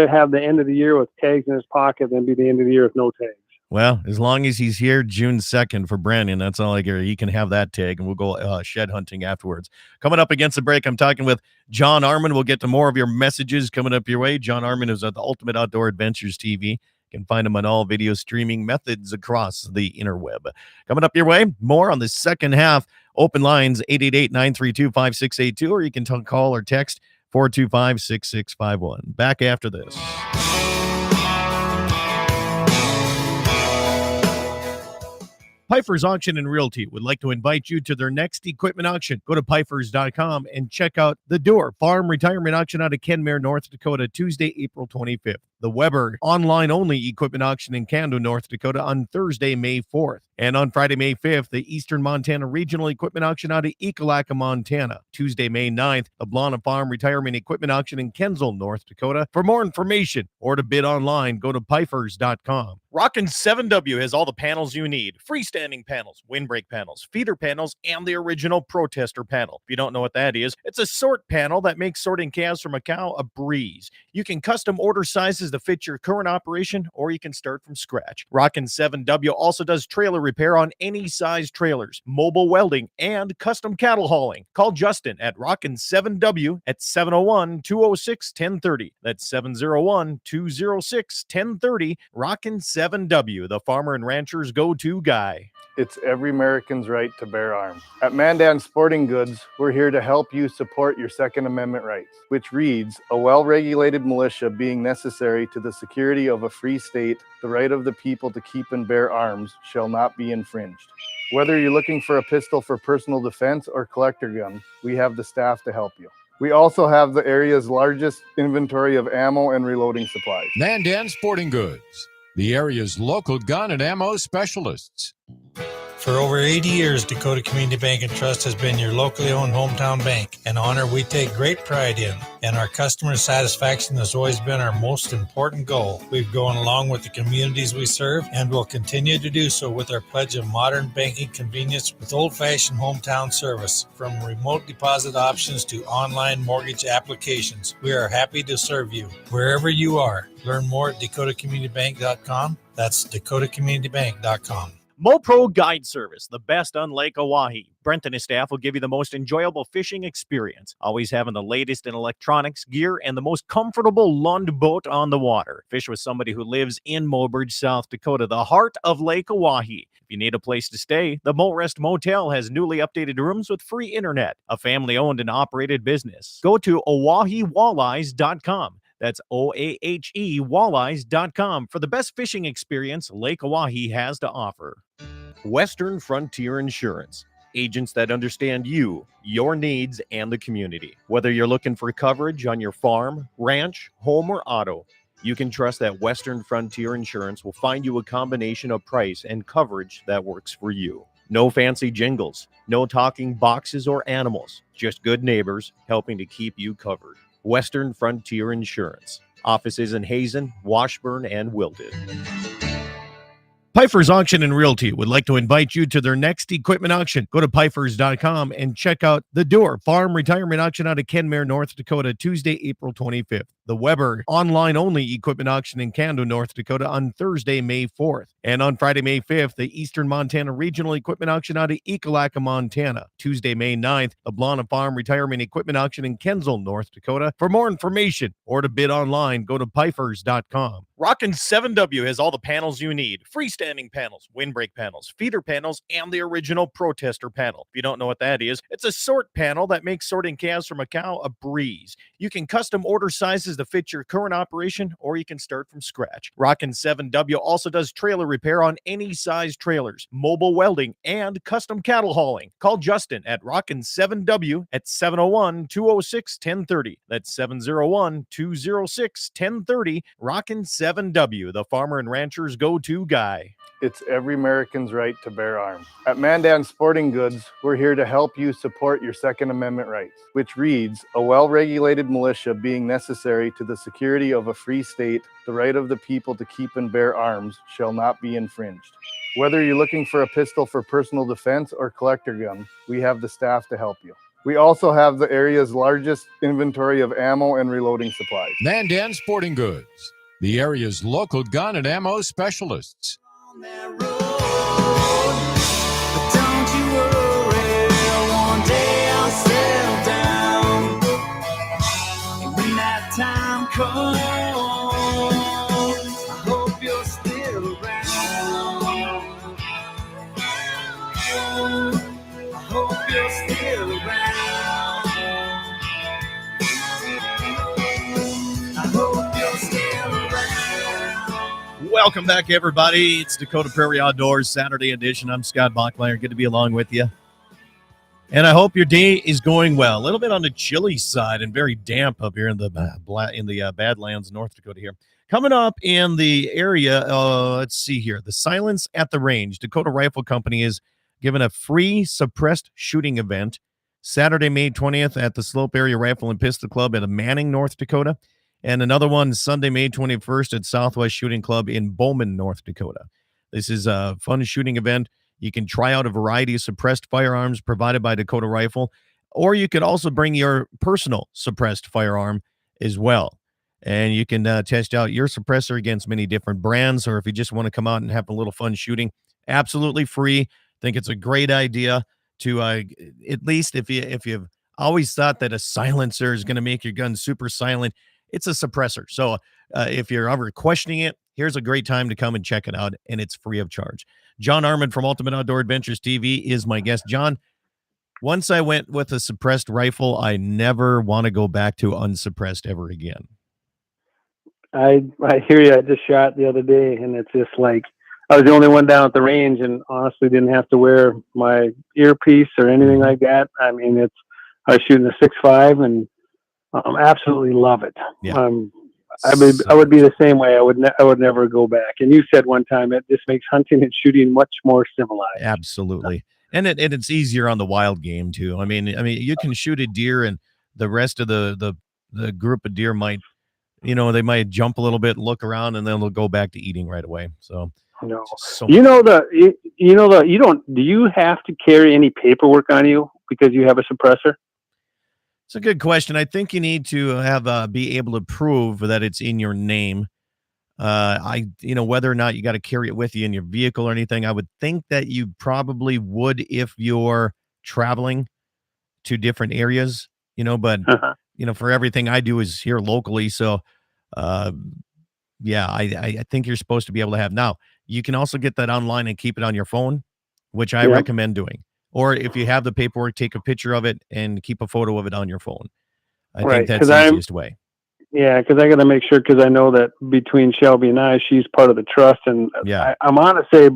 have the end of the year with tags in his pocket than be the end of the year with no tags. Well, as long as he's here June 2nd for Brandon, that's all I care. He can have that tag, and we'll go shed hunting afterwards. Coming up against the break, I'm talking with John Arman. We'll get to more of your messages coming up your way. John Arman is at the Ultimate Outdoor Adventures TV. You can find him on all video streaming methods across the interweb. Coming up your way, more on the second half. Open lines, 888-932-5682, or you can call or text 425-6651. Back after this. Pfeiffer's Auction and Realty would like to invite you to their next equipment auction. Go to Pfeiffer's.com and check out the Door Farm Retirement Auction out of Kenmare, North Dakota, Tuesday, April 25th. The Weber online-only equipment auction in Cando, North Dakota on Thursday, May 4th. And on Friday, May 5th, the Eastern Montana Regional Equipment Auction out of Ekalaka, Montana. Tuesday, May 9th, the Blana Farm Retirement Equipment Auction in Kensal, North Dakota. For more information or to bid online, go to Pfeiffer's.com. Rockin' 7W has all the panels you need. Freestanding panels, windbreak panels, feeder panels, and the original protester panel. If you don't know what that is, it's a sort panel that makes sorting calves from a cow a breeze. You can custom order sizes to fit your current operation, or you can start from scratch. Rockin' 7W also does trailer repair on any size trailers, mobile welding, and custom cattle hauling. Call Justin at Rockin' 7W at 701-206-1030. That's 701-206-1030. Rockin' 7W, the farmer and rancher's go-to guy. It's every American's right to bear arms. At Mandan Sporting Goods, we're here to help you support your Second Amendment rights, which reads, a well-regulated militia being necessary to the security of a free state, the right of the people to keep and bear arms shall not be infringed. Whether you're looking for a pistol for personal defense or collector gun, we have the staff to help you. We also have the area's largest inventory of ammo and reloading supplies. Mandan Sporting Goods, the area's local gun and ammo specialists. For over 80 years, Dakota Community Bank and Trust has been your locally owned hometown bank, an honor we take great pride in. And our customer satisfaction has always been our most important goal. We've gone along with the communities we serve and will continue to do so with our pledge of modern banking convenience with old-fashioned hometown service. From remote deposit options to online mortgage applications, we are happy to serve you wherever you are. Learn more at dakotacommunitybank.com That's dakotacommunitybank.com. MoPro Guide Service, the best on Lake Oahe. Brent and his staff will give you the most enjoyable fishing experience, always having the latest in electronics, gear, and the most comfortable Lund boat on the water. Fish with somebody who lives in Mobridge, South Dakota, the heart of Lake Oahe. If you need a place to stay, the Morest Motel has newly updated rooms with free internet, a family-owned and operated business. Go to OaheWalleyes.com. That's OAHE Walleyes.com for the best fishing experience Lake Oahe has to offer. Western Frontier Insurance. Agents that understand you, your needs, and the community. Whether you're looking for coverage on your farm, ranch, home, or auto, you can trust that Western Frontier Insurance will find you a combination of price and coverage that works for you. No fancy jingles, no talking boxes or animals, just good neighbors helping to keep you covered. Western Frontier Insurance. Offices in Hazen, Washburn, and Wilton. Pfeiffer's Auction and Realty would like to invite you to their next equipment auction. Go to Pfeiffer's.com and check out the Door Farm Retirement Auction out of Kenmare, North Dakota, Tuesday, April 25th. The Weber online-only equipment auction in Cando, North Dakota on Thursday, May 4th. And on Friday, May 5th, the Eastern Montana Regional Equipment Auction out of Ekalaka, Montana. Tuesday, May 9th, the Blana Farm Retirement Equipment Auction in Kensal, North Dakota. For more information or to bid online, go to Pfeiffer's.com. Rockin' 7W has all the panels you need. Freestanding panels, windbreak panels, feeder panels, and the original protester panel. If you don't know what that is, it's a sort panel that makes sorting calves from a cow a breeze. You can custom order sizes to fit your current operation, or you can start from scratch. Rockin' 7W also does trailer repair on any size trailers, mobile welding, and custom cattle hauling. Call Justin at Rockin' 7W at 701-206-1030. That's 701-206-1030. Rockin' 7W, the farmer and rancher's go-to guy. It's every American's right to bear arms. At Mandan Sporting Goods, we're here to help you support your Second Amendment rights, which reads, a well-regulated militia being necessary to the security of a free state, the right of the people to keep and bear arms shall not be infringed. Whether you're looking for a pistol for personal defense or collector gun, we have the staff to help you. We also have the area's largest inventory of ammo and reloading supplies. Mandan Sporting Goods, the area's local gun and ammo specialists. On that road, but don't you worry, one day I'll settle down. And when that time comes, I hope you're still around. I hope you're still around. I hope you're still around. Welcome back, everybody. It's Dakota Prairie Outdoors Saturday edition. I'm Scott Bachmeier. Good to be along with you. And I hope your day is going well. A little bit on the chilly side and very damp up here in the Badlands, North Dakota here. Coming up in the area, let's see here. The Silence at the Range. Dakota Rifle Company is giving a free suppressed shooting event Saturday, May 20th at the Slope Area Rifle and Pistol Club at Manning, North Dakota. And another one Sunday, May 21st at Southwest Shooting Club in Bowman, North Dakota. This is a fun shooting event. You can try out a variety of suppressed firearms provided by Dakota Rifle, or you could also bring your personal suppressed firearm as well. And you can test out your suppressor against many different brands, or if you just want to come out and have a little fun shooting, absolutely free. I think it's a great idea to, at least if you've always thought that a silencer is going to make your gun super silent, it's a suppressor. So if you're ever questioning it, here's a great time to come and check it out, and it's free of charge. John Arman from Ultimate Outdoor Adventures TV is my guest. John, once I went with a suppressed rifle, I never want to go back to unsuppressed ever again. I hear you. I just shot the other day, and it's just like I was the only one down at the range, and honestly didn't have to wear my earpiece or anything like that. I mean, I was shooting a 6.5, and absolutely love it. Yeah. I would be the same way. I would never go back. And you said one time it just makes hunting and shooting much more civilized. Absolutely. And it's easier on the wild game too. I mean, you can shoot a deer and the rest of the group of deer might, they might jump a little bit, look around, and then they'll go back to eating right away. So no, do you have to carry any paperwork on you because you have a suppressor? It's a good question. I think you need to have be able to prove that it's in your name. Whether or not you got to carry it with you in your vehicle or anything, I would think that you probably would if you're traveling to different areas, but Uh-huh. for everything I do is here locally. So, uh, yeah, I think you're supposed to be able to have. Now, you can also get that online and keep it on your phone, which I Yep. recommend doing. Or if you have the paperwork, take a picture of it and keep a photo of it on your phone. I think Right. that's the easiest way. Yeah, because I got to make sure, because I know that between Shelby and I, she's part of the trust, and Yeah. I'm on to say,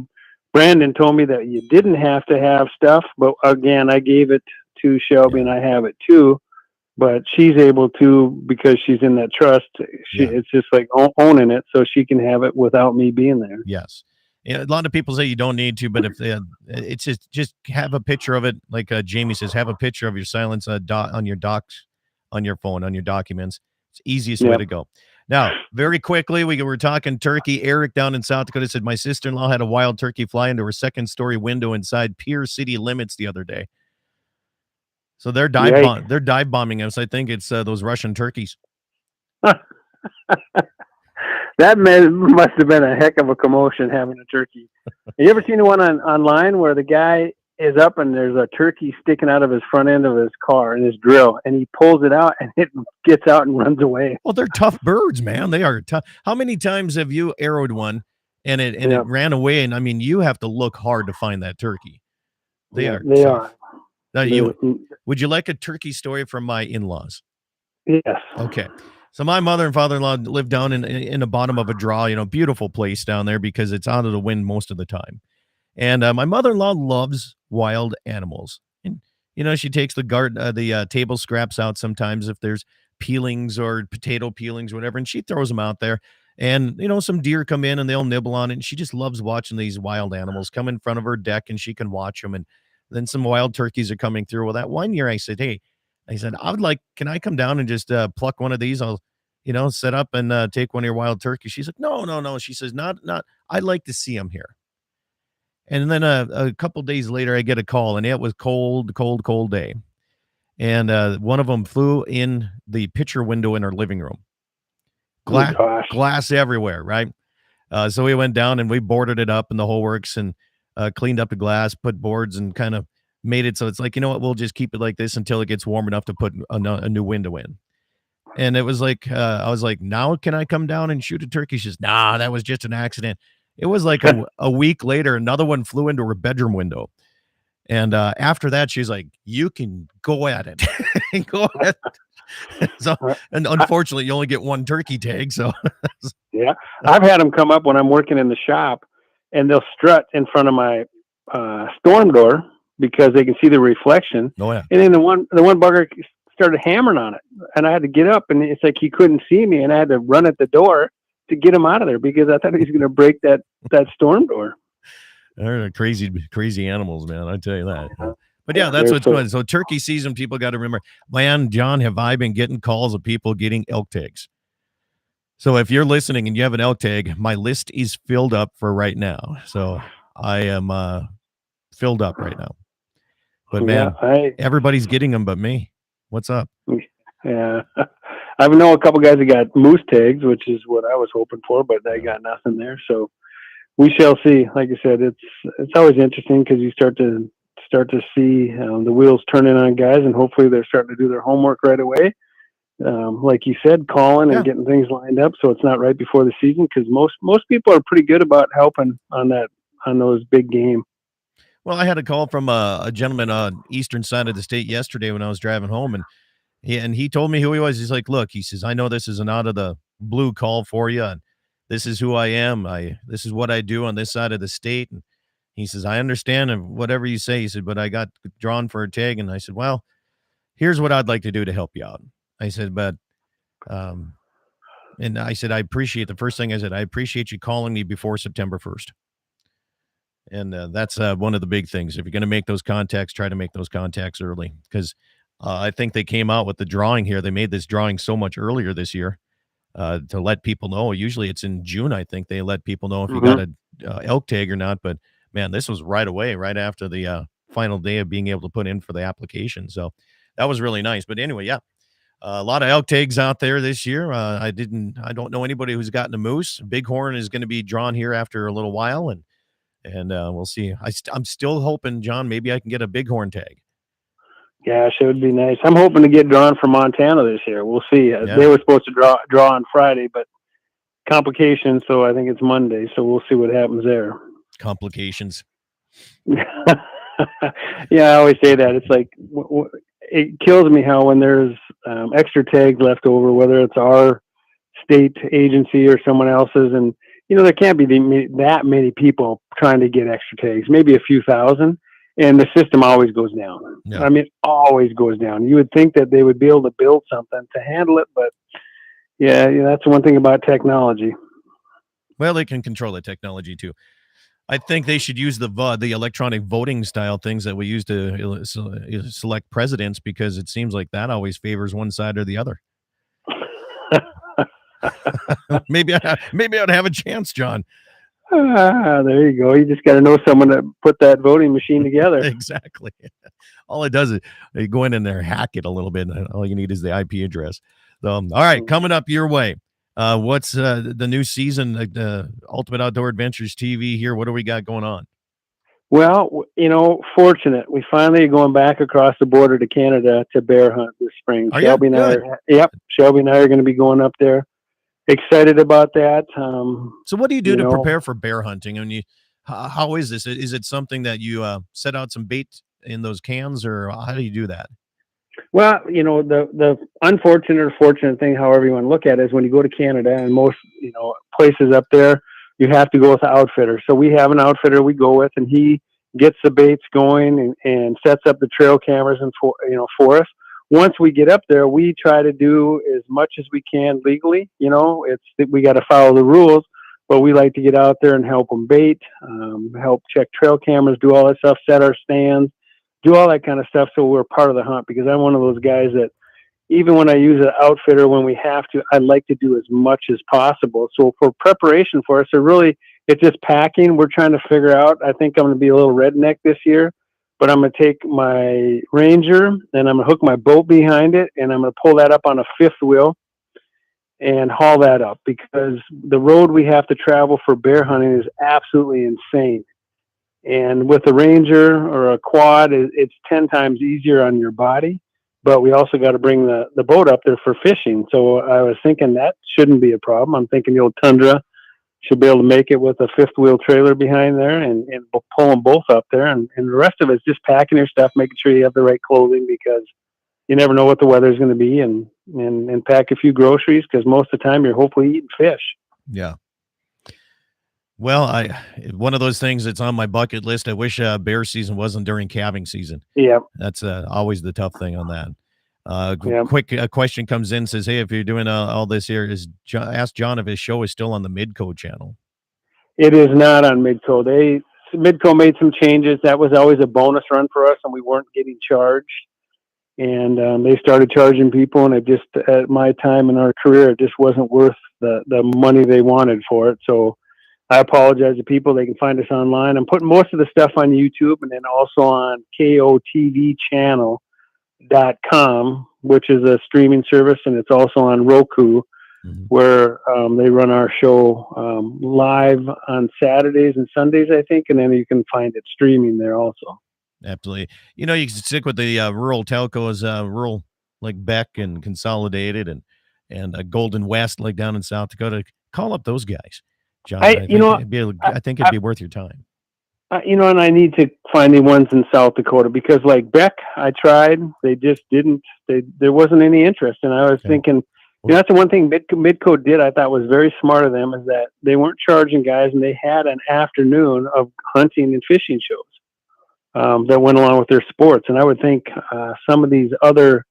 Brandon told me that you didn't have to have stuff, but again, I gave it to Shelby, and I have it too. But she's able to, because she's in that trust. It's just like owning it, so she can have it without me being there. Yes. Yeah, a lot of people say you don't need to, but if it's just have a picture of it, like Jamie says, have a picture of your silence on your docs, on your phone, on your documents. It's the easiest way to go. Now, very quickly, we were talking turkey. Eric down in South Dakota said, my sister-in-law had a wild turkey fly into her second-story window inside Pierre city limits the other day. So they're dive bombing us. I think it's those Russian turkeys. That must have been a heck of a commotion, having a turkey. Have you ever seen the one online where the guy is up and there's a turkey sticking out of his front end of his car in his drill, and he pulls it out and it gets out and runs away? Well, they're tough birds, man. They are tough. How many times have you arrowed one and it ran away? And I mean, you have to look hard to find that turkey. They are tough. Now, would you like a turkey story from my in-laws? Yes. Okay. So my mother and father-in-law live down in the bottom of a draw, beautiful place down there because it's out of the wind most of the time. And my mother-in-law loves wild animals. And, she takes the table scraps out sometimes if there's peelings or potato peelings or whatever, and she throws them out there. And, some deer come in and they'll nibble on it. And she just loves watching these wild animals come in front of her deck and she can watch them. And then some wild turkeys are coming through. Well, that one year I said, hey, can I come down and just pluck one of these? I'll, set up and take one of your wild turkeys. She's like, no. She says, not, I'd like to see them here. And then a couple days later, I get a call, and it was cold day. And one of them flew in the picture window in our living room. Glass everywhere, right? So we went down and we boarded it up and the whole works and cleaned up the glass, put boards, and kind of made it so it's like, we'll just keep it like this until it gets warm enough to put a new window in. And it was like, I was like, now can I come down and shoot a turkey? She says, nah, that was just an accident. It was like a week later, another one flew into her bedroom window. And after that, she's like, you can go at it. Go ahead. So, and unfortunately, you only get one turkey tag. So, yeah, I've had them come up when I'm working in the shop, and they'll strut in front of my storm door because they can see the reflection. Oh, yeah. And then the one bugger started hammering on it, and I had to get up, and it's like he couldn't see me, and I had to run at the door to get him out of there because I thought he was going to break that storm door. They're crazy animals, man. I tell you that. But yeah, that's what's going on. So turkey season, people got to remember, man, John, have I been getting calls of people getting elk tags? So if you're listening and you have an elk tag, my list is filled up for right now. So I am filled up right now. But man, everybody's getting them but me. What's up? Yeah. I know a couple guys that got moose tags, which is what I was hoping for, but they got nothing there. So we shall see. Like I said, it's always interesting because you start to see the wheels turning on guys, and hopefully they're starting to do their homework right away. Like you said, calling and getting things lined up, so it's not right before the season. Because most people are pretty good about helping on those big game. Well, I had a call from a gentleman on eastern side of the state yesterday when I was driving home, and he told me who he was. He's like, look, he says, I know this is an out of the blue call for you, and this is who I am. This is what I do on this side of the state. And he says, I understand and whatever you say. He said, but I got drawn for a tag. And I said, well, here's what I'd like to do to help you out. I said, but, and I said, I appreciate the first thing I said, I appreciate you calling me before September 1st. And that's one of the big things. If you're going to make those contacts, try to make those contacts early because I think they came out with the drawing here. They made this drawing so much earlier this year to let people know. Usually it's in June, I think they let people know if you got a elk tag or not. But, man, this was right away, right after the final day of being able to put in for the application. So that was really nice. But anyway, yeah, A lot of elk tags out there this year. I don't know anybody who's gotten a moose. Bighorn is going to be drawn here after a little while, and we'll see. I'm still hoping, John, maybe I can get a bighorn tag. Gosh, it would be nice. I'm hoping to get drawn from Montana this year. We'll see. Yeah. They were supposed to draw on Friday, but complications, so I think it's Monday. So we'll see what happens there. Complications. Yeah, I always say that. It's like it kills me how when there's extra tags left over, whether it's our state agency or someone else's, and there can't be that many people trying to get extra tags. Maybe a few thousand. And the system always goes down. Yeah. I mean, it always goes down. You would think that they would be able to build something to handle it, but yeah, that's one thing about technology. Well, they can control the technology too. I think they should use the electronic voting style things that we use to select presidents, because it seems like that always favors one side or the other. maybe I'd have a chance, John. There you go. You just got to know someone to put that voting machine together. Exactly. All it does is you go in there, hack it a little bit, and all you need is the IP address. So, all right, coming up your way. What's the new season, Ultimate Outdoor Adventures TV here? What do we got going on? Well, fortunate. We finally are going back across the border to Canada to bear hunt this spring. Shelby and I are going to be going up there. Excited about that. So what do you do to prepare for bear hunting? I mean, how is this? Is it something that you set out some bait in those cans, or how do you do that? Well, the unfortunate or fortunate thing, however you want to look at it, is when you go to Canada and most, places up there, you have to go with an outfitter. So we have an outfitter we go with, and he gets the baits going and sets up the trail cameras and for us. Once we get up there, we try to do as much as we can legally. We got to follow the rules, but we like to get out there and help them bait, help check trail cameras, do all that stuff, set our stands, do all that kind of stuff. So we're part of the hunt, because I'm one of those guys that even when I use an outfitter, when we have to, I like to do as much as possible. So for preparation for us, it's just packing. We're trying to figure out, I think I'm going to be a little redneck this year, but I'm going to take my Ranger and I'm going to hook my boat behind it, and I'm going to pull that up on a fifth wheel and haul that up, because the road we have to travel for bear hunting is absolutely insane. And with a Ranger or a quad, it's 10 times easier on your body, but we also got to bring the boat up there for fishing. So I was thinking that shouldn't be a problem. I'm thinking the old Tundra should be able to make it with a fifth wheel trailer behind there and pull them both up there. And the rest of it's just packing your stuff, making sure you have the right clothing, because you never know what the weather's going to be, and pack a few groceries, because most of the time you're hopefully eating fish. Yeah. Well, one of those things that's on my bucket list. I wish bear season wasn't during calving season. Yeah. That's always the tough thing on that. Yeah. Quick question comes in, says, hey, if you're doing all this here, ask John if his show is still on the Midco channel. It is not on Midco. Midco made some changes. That was always a bonus run for us, and we weren't getting charged. And they started charging people, and it just, at my time in our career, it just wasn't worth the money they wanted for it. So I apologize to people. They can find us online. I'm putting most of the stuff on YouTube, and then also on kotvchannel.com, which is a streaming service, and it's also on Roku, where they run our show live on Saturdays and Sundays, I think, and then you can find it streaming there also. Absolutely. You can stick with the rural telcos, rural like Beck and Consolidated and Golden West, like down in South Dakota. Call up those guys, John. I think it'd be worth your time. And I need to find the ones in South Dakota, because like Beck, I tried. They just didn't. There wasn't any interest, and I was thinking, that's the one thing Midco did I thought was very smart of them, is that they weren't charging guys, and they had an afternoon of hunting and fishing shows that went along with their sports. And I would think some of these other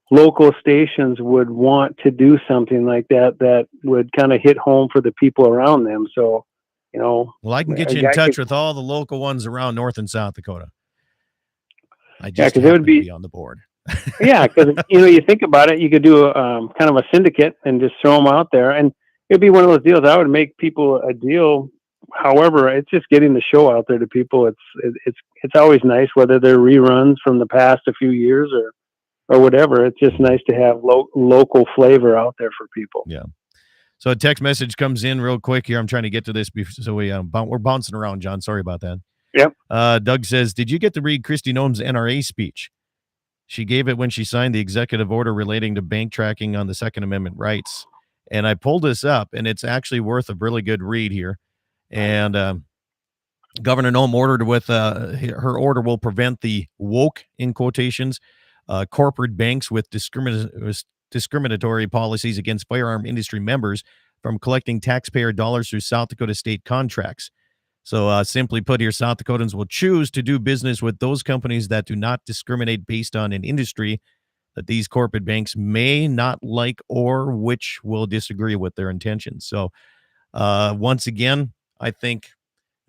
local stations would want to do something like that would kind of hit home for the people around them. So, well, I can get you in touch with all the local ones around North and South Dakota. I just because it would be on the board. Yeah, because you think about it, you could do a kind of a syndicate and just throw them out there, and it'd be one of those deals. I would make people a deal. However, it's just getting the show out there to people. It's always nice, whether they're reruns from the past a few years, or or whatever. It's just nice to have local flavor out there for people. Yeah. So a text message comes in real quick here. I'm trying to get to this so we're bouncing around, John. Sorry about that. Yep. Doug says, did you get to read Kristi Noem's NRA speech? She gave it when she signed the executive order relating to bank tracking on the Second Amendment rights. And I pulled this up, and it's actually worth a really good read here. And Governor Noem ordered with her order will prevent the woke, in quotations, corporate banks with discriminatory policies against firearm industry members from collecting taxpayer dollars through South Dakota state contracts. So simply put here, South Dakotans will choose to do business with those companies that do not discriminate based on an industry that these corporate banks may not like or which will disagree with their intentions. So once again, I think,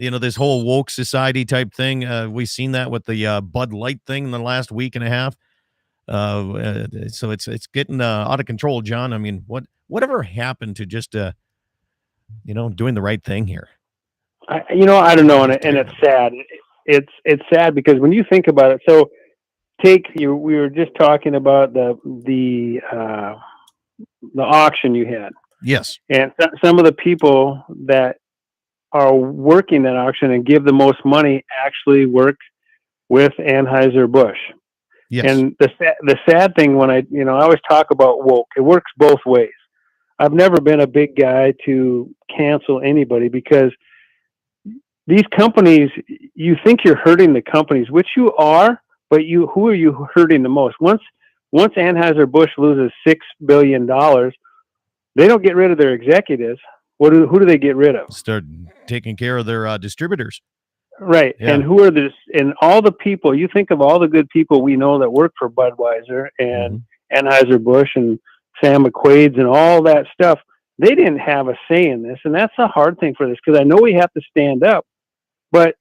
this whole woke society type thing, we've seen that with the Bud Light thing in the last week and a half. So it's getting out of control, John. I mean, whatever happened to just, doing the right thing here? I don't know, and it's sad. It's sad because when you think about it, so we were just talking about the auction you had. Yes. And some of the people that are working that auction and give the most money actually work with Anheuser-Busch. Yes. And the sad thing when I always talk about woke, it works both ways. I've never been a big guy to cancel anybody because these companies, you think you're hurting the companies, which you are, but who are you hurting the most? Once Anheuser-Busch loses $6 billion, they don't get rid of their executives. Who do they get rid of? Start taking care of their distributors. Right. Yeah. And who are and all the people, you think of all the good people we know that work for Budweiser and Anheuser-Busch and Sam McQuaid's and all that stuff. They didn't have a say in this. And that's a hard thing for this because I know we have to stand up, but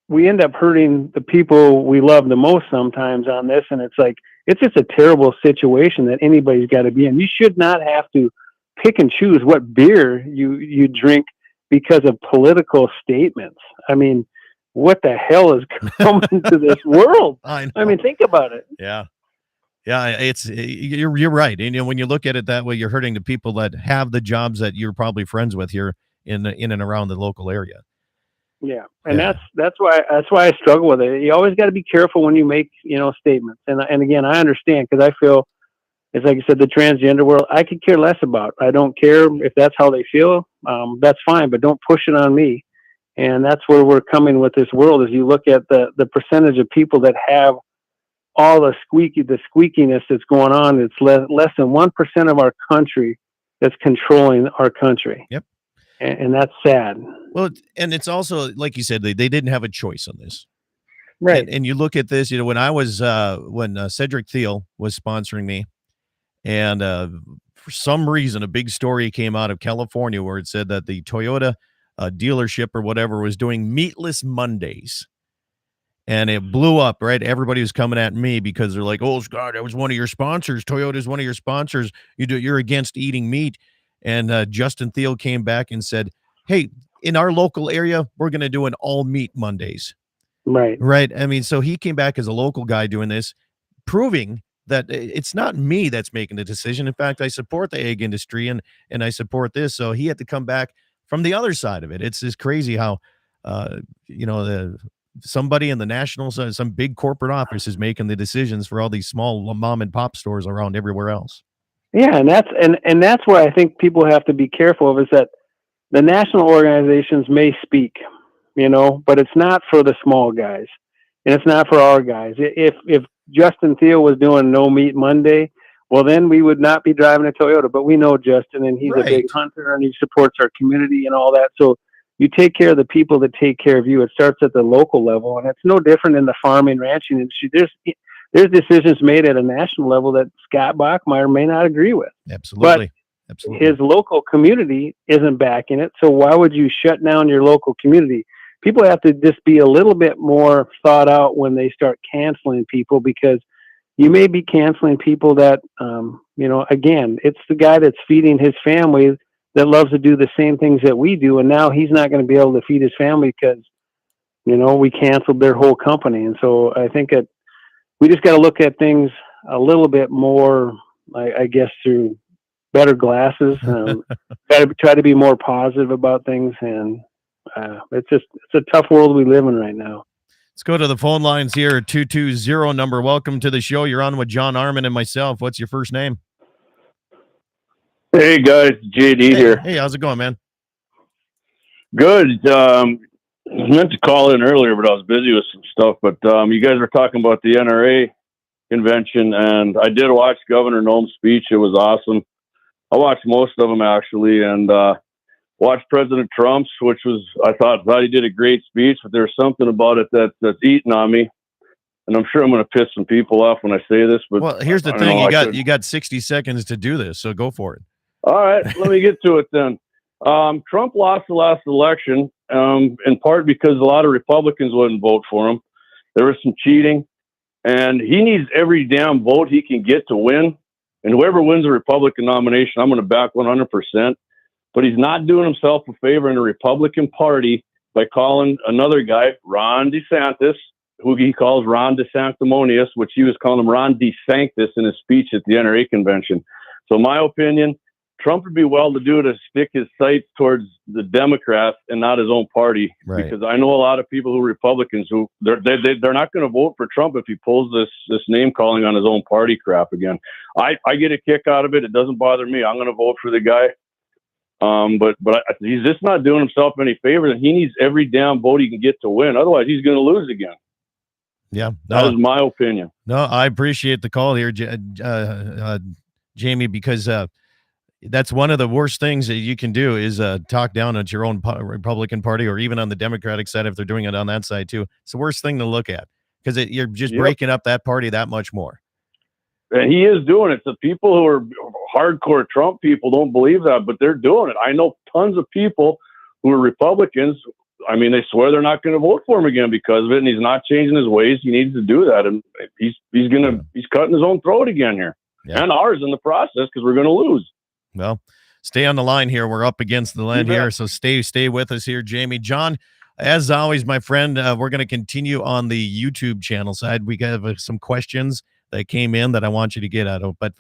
we end up hurting the people we love the most sometimes on this. And it's like, it's just a terrible situation that anybody's got to be in. You should not have to pick and choose what beer you drink because of political statements. I mean, what the hell is coming to this world? I mean, think about it. Yeah. Yeah, you're right. And when you look at it that way, you're hurting the people that have the jobs that you're probably friends with here in and around the local area. Yeah, and that's why I struggle with it. You always got to be careful when you make statements. And again, I understand because I feel it's like you said, the transgender world. I could care less about. I don't care if that's how they feel. That's fine, but don't push it on me. And that's where we're coming with this world. As you look at the percentage of people that have all the squeakiness that's going on, it's less than 1% of our country that's controlling our country. Yep. And that's sad. Well, and it's also, like you said, they didn't have a choice on this. Right. And you look at this, when I was, when Cedric Thiel was sponsoring me, and for some reason, a big story came out of California where it said that the Toyota dealership or whatever was doing meatless Mondays. And it blew up, right? Everybody was coming at me because they're like, "Oh, Scott, that was one of your sponsors. Toyota's one of your sponsors. You're against eating meat." And Justin Thiel came back and said, "Hey, in our local area, we're going to do an all meat Mondays." Right. Right. I mean, so he came back as a local guy doing this, proving that it's not me that's making the decision. In fact, I support the egg industry and I support this. So he had to come back from the other side of it. It's just crazy how, somebody in the national side, some big corporate office is making the decisions for all these small mom and pop stores around everywhere else. Yeah, and that's where I think people have to be careful of is that the national organizations may speak, but it's not for the small guys, and it's not for our guys. If Justin Thiel was doing No Meat Monday, well, then we would not be driving a Toyota. But we know Justin, and he's a big hunter, and he supports our community and all that. So you take care of the people that take care of you. It starts at the local level, and it's no different in the farming, ranching industry. There's decisions made at a national level that Scott Bachmeyer may not agree with. Absolutely. But Absolutely. his local community isn't backing it. So why would you shut down your local community? People have to just be a little bit more thought out when they start canceling people, because you may be canceling people that, again, it's the guy that's feeding his family that loves to do the same things that we do. And now he's not going to be able to feed his family because, we canceled their whole company. And so I think that we just got to look at things a little bit more, I guess, through better glasses. Try to be more positive about things, and it's a tough world we live in right now. Let's go to the phone lines here. 220 number. Welcome to the show. You're on with John Arman and myself. What's your first name? Hey guys, JD here. Hey, how's it going, man? Good. I meant to call in earlier, but I was busy with some stuff. But you guys were talking about the NRA convention, and I did watch Governor Noem's speech. It was awesome. I watched most of them actually, and watched President Trump's, which was I thought he did a great speech. But there's something about it that's eating on me, and I'm sure I'm going to piss some people off when I say this. But well, here's the thing: you got 60 seconds to do this, so go for it. All right, let me get to it then. Trump lost the last election, in part because a lot of Republicans wouldn't vote for him. There was some cheating, and he needs every damn vote he can get to win. And whoever wins the Republican nomination, I'm going to back 100%. But he's not doing himself a favor in the Republican Party by calling another guy, Ron DeSantis, who he calls Ron DeSanctimonious, which he was calling him Ron DeSanctus in his speech at the NRA convention. So in my opinion, Trump would be well to do to stick his sights towards the Democrats and not his own party. Right. Because I know a lot of people who are Republicans who they're not going to vote for Trump if he pulls this name calling on his own party crap again. I get a kick out of it. It doesn't bother me. I'm going to vote for the guy. But he's just not doing himself any favors, and he needs every damn vote he can get to win. Otherwise, he's going to lose again. Yeah, that is my opinion. No, I appreciate the call here, Jamie, because that's one of the worst things that you can do is talk down at your own Republican Party or even on the Democratic side if they're doing it on that side too. It's the worst thing to look at because you're just breaking up that party that much more. And he is doing it. The people who are hardcore Trump people don't believe that, but they're doing it. I know tons of people who are Republicans. I mean, they swear they're not going to vote for him again because of it, and he's not changing his ways. He needs to do that, and he's cutting his own throat again here, and ours in the process because we're going to lose. Well, stay on the line here. We're up against the line here, so stay with us here, Jamie. John, as always, my friend, we're going to continue on the YouTube channel side. We have some questions that came in that I want you to get out of. But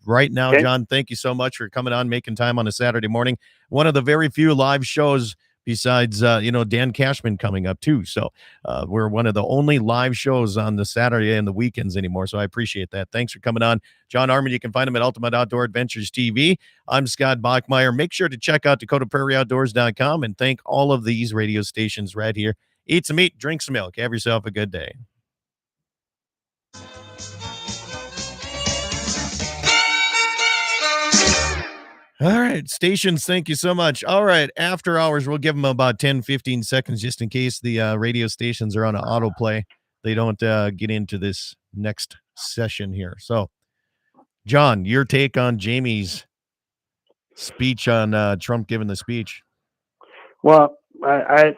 right now, okay. John, thank you so much for coming on, making time on a Saturday morning. One of the very few live shows besides, Dan Cashman coming up too. So we're one of the only live shows on the Saturday and the weekends anymore. So I appreciate that. Thanks for coming on. John Arman, you can find him at Ultimate Outdoor Adventures TV. I'm Scott Bachmeyer. Make sure to check out DakotaPrairieOutdoors.com and thank all of these radio stations right here. Eat some meat, drink some milk. Have yourself a good day. All right, stations, thank you so much. All right, after hours, we'll give them about 10, 15 seconds just in case the radio stations are on an autoplay. They don't get into this next session here. So, John, your take on Jamie's speech on Trump giving the speech. Well, I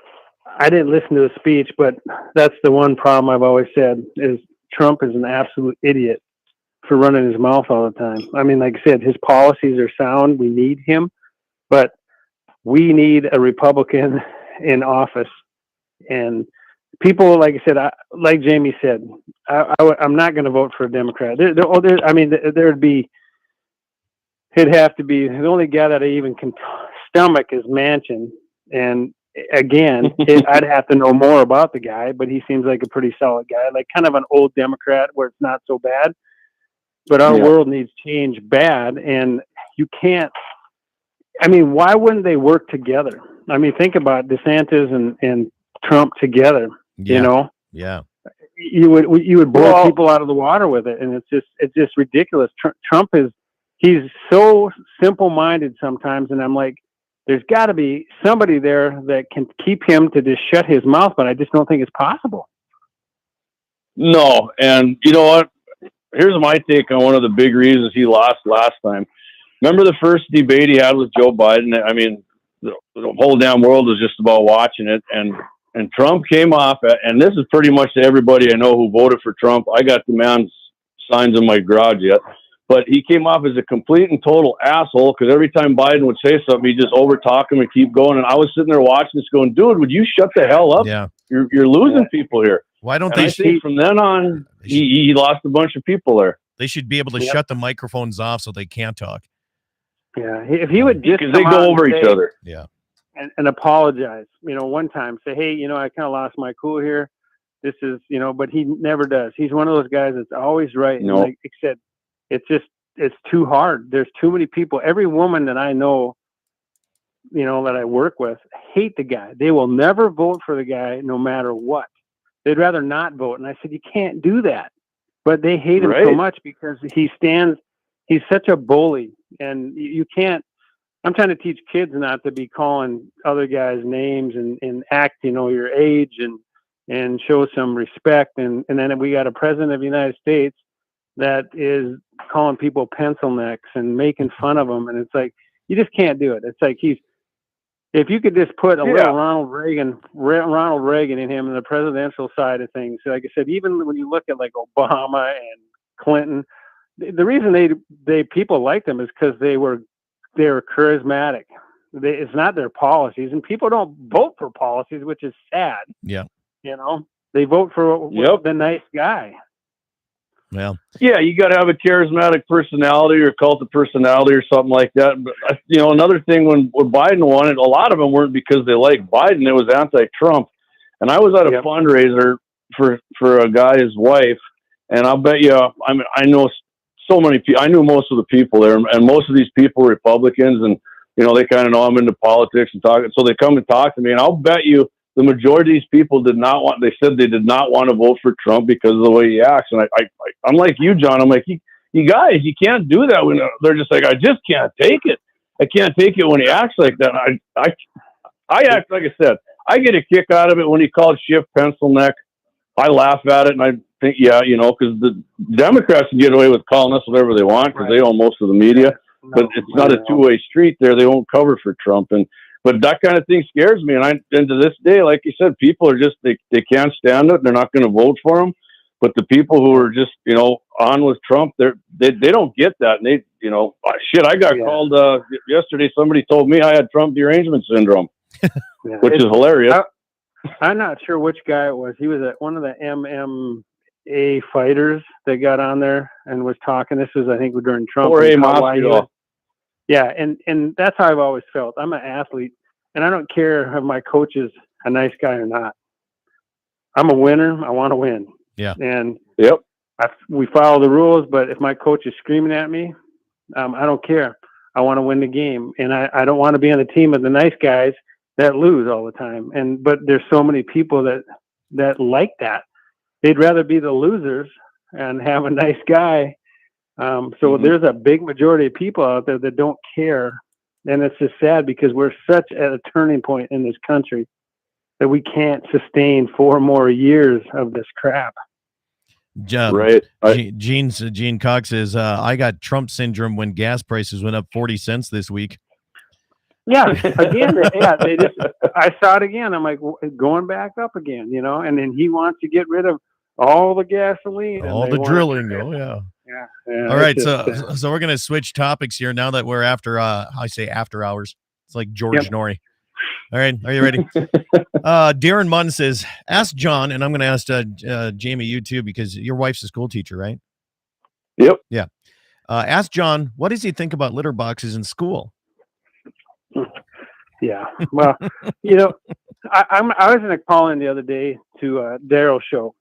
didn't listen to the speech, but that's the one problem I've always said is Trump is an absolute idiot for running his mouth all the time. I mean, like I said, his policies are sound. We need him, but we need a Republican in office. And people, like I said, like Jamie said, I'm not going to vote for a Democrat. It'd have to be the only guy that I even can stomach is Manchin. And again, I'd have to know more about the guy, but he seems like a pretty solid guy, like kind of an old Democrat where it's not so bad. But our world needs change bad, and you can't. I mean, why wouldn't they work together? I mean, think about DeSantis and Trump together. Yeah. You know, you would blow people out of the water with it, and it's just ridiculous. Trump he's so simple-minded sometimes, and I'm like, there's got to be somebody there that can keep him to just shut his mouth, but I just don't think it's possible. No, and you know what? Here's my take on one of the big reasons he lost last time. Remember the first debate he had with Joe Biden? I mean, the whole damn world was just about watching it. And Trump came off, and this is pretty much to everybody I know who voted for Trump. I got the man's signs in my garage yet. But he came off as a complete and total asshole because every time Biden would say something, he'd just overtalk him and keep going. And I was sitting there watching this going, dude, would you shut the hell up? Yeah. You're losing people here. Why don't and I think from then on, he lost a bunch of people there. They should be able to shut the microphones off so they can't talk. Yeah, if he would just Because they go over each other. Yeah. And apologize, one time, say, hey, I kind of lost my cool here. This is, but he never does. He's one of those guys that's always right. No. And like I said, it's too hard. There's too many people. Every woman that I know, that I work with, hate the guy. They will never vote for the guy no matter what. They'd rather not vote. And I said, you can't do that. But they hate him so much because he's such a bully. And you can't, I'm trying to teach kids not to be calling other guys names and act, your age and show some respect. And then we got a president of the United States that is calling people pencil necks and making fun of them. And it's like, you just can't do it. It's like if you could just put a little Ronald Reagan in him in the presidential side of things. Like I said, even when you look at like Obama and Clinton, the reason they people liked them is because they were charismatic. It's not their policies, and people don't vote for policies, which is sad. Yeah. They vote for the nice guy. Well, yeah, you got to have a charismatic personality or cult of personality or something like that. But another thing when Biden won it, a lot of them weren't because they liked Biden. It was anti-Trump. And I was at a fundraiser for a guy's wife, and I'll bet you, I know so many people. I knew most of the people there, and most of these people were Republicans, and they kind of know I'm into politics and talking. So they come and talk to me, and I'll bet you the majority of these people did not want. They said they did not want to vote for Trump because of the way he acts. And I'm like you, John. I'm like, you guys, you can't do that when they're just like, I just can't take it. I can't take it when he acts like that. I act like I said. I get a kick out of it when he called Schiff pencil neck. I laugh at it and I think, because the Democrats can get away with calling us whatever they want because they own most of the media. But it's not a two-way street there. They won't cover for Trump. But that kind of thing scares me. And to this day, like you said, people are just, they can't stand it. They're not going to vote for him. But the people who are just, on with Trump, they don't get that. And they, I got called yesterday. Somebody told me I had Trump derangement syndrome, which is hilarious. I'm not sure which guy it was. He was at one of the MMA fighters that got on there and was talking. This was, I think, during Trump. Yeah, and that's how I've always felt. I'm an athlete, and I don't care if my coach is a nice guy or not. I'm a winner. I want to win. Yeah. And we follow the rules, but if my coach is screaming at me, I don't care. I want to win the game, and I don't want to be on a team of the nice guys that lose all the time. But there's so many people that like that. They'd rather be the losers and have a nice guy. There's a big majority of people out there that don't care. And it's just sad because we're such at a turning point in this country that we can't sustain 4 more years of this crap. Right. Gene Cox says, I got Trump syndrome when gas prices went up 40 cents this week. Yeah. Again, I saw it again. I'm like, going back up again, and then he wants to get rid of all the gasoline. All the drilling. Oh, yeah. Yeah. All right. So we're going to switch topics here now that we're after hours. It's like George Norrie. All right. Are you ready? Darren Munn says, ask John, and I'm going to ask Jamie, you too, because your wife's a school teacher, right? Yep. Yeah. Ask John, what does he think about litter boxes in school? Yeah. Well, I was in a call in the other day to Daryl's show.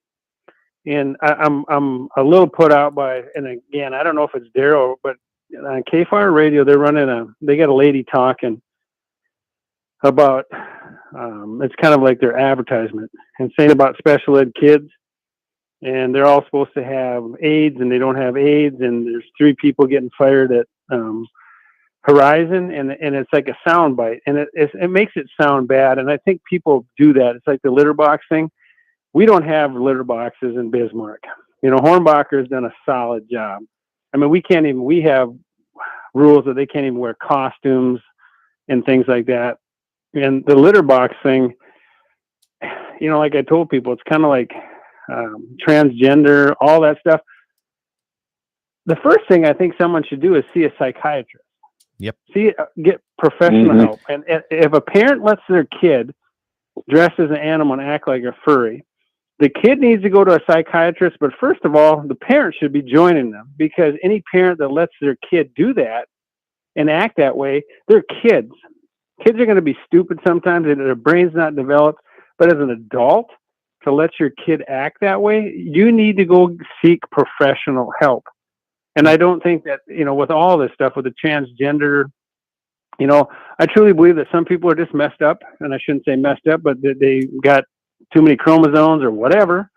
And I'm a little put out by, and again, I don't know if it's Daryl, but on KFire Radio, they got a lady talking about, it's kind of like their advertisement and saying about special ed kids. And they're all supposed to have AIDS and they don't have AIDS. And there's 3 people getting fired at Horizon. And it's like a sound bite and it makes it sound bad. And I think people do that. It's like the litter box thing. We don't have litter boxes in Bismarck. Hornbacher has done a solid job. I mean, we have rules that they can't even wear costumes and things like that. And the litter box thing, like I told people, it's kind of like transgender, all that stuff. The first thing I think someone should do is see a psychiatrist. Yep. Get professional help. And if a parent lets their kid dress as an animal and act like a furry, the kid needs to go to a psychiatrist, but first of all, the parent should be joining them, because any parent that lets their kid do that and act that way, they're kids. Kids are going to be stupid sometimes, and their brain's not developed. But as an adult, to let your kid act that way, you need to go seek professional help. And I don't think that, with all this stuff, with the transgender, I truly believe that some people are just messed up, and I shouldn't say messed up, but that they got too many chromosomes or whatever.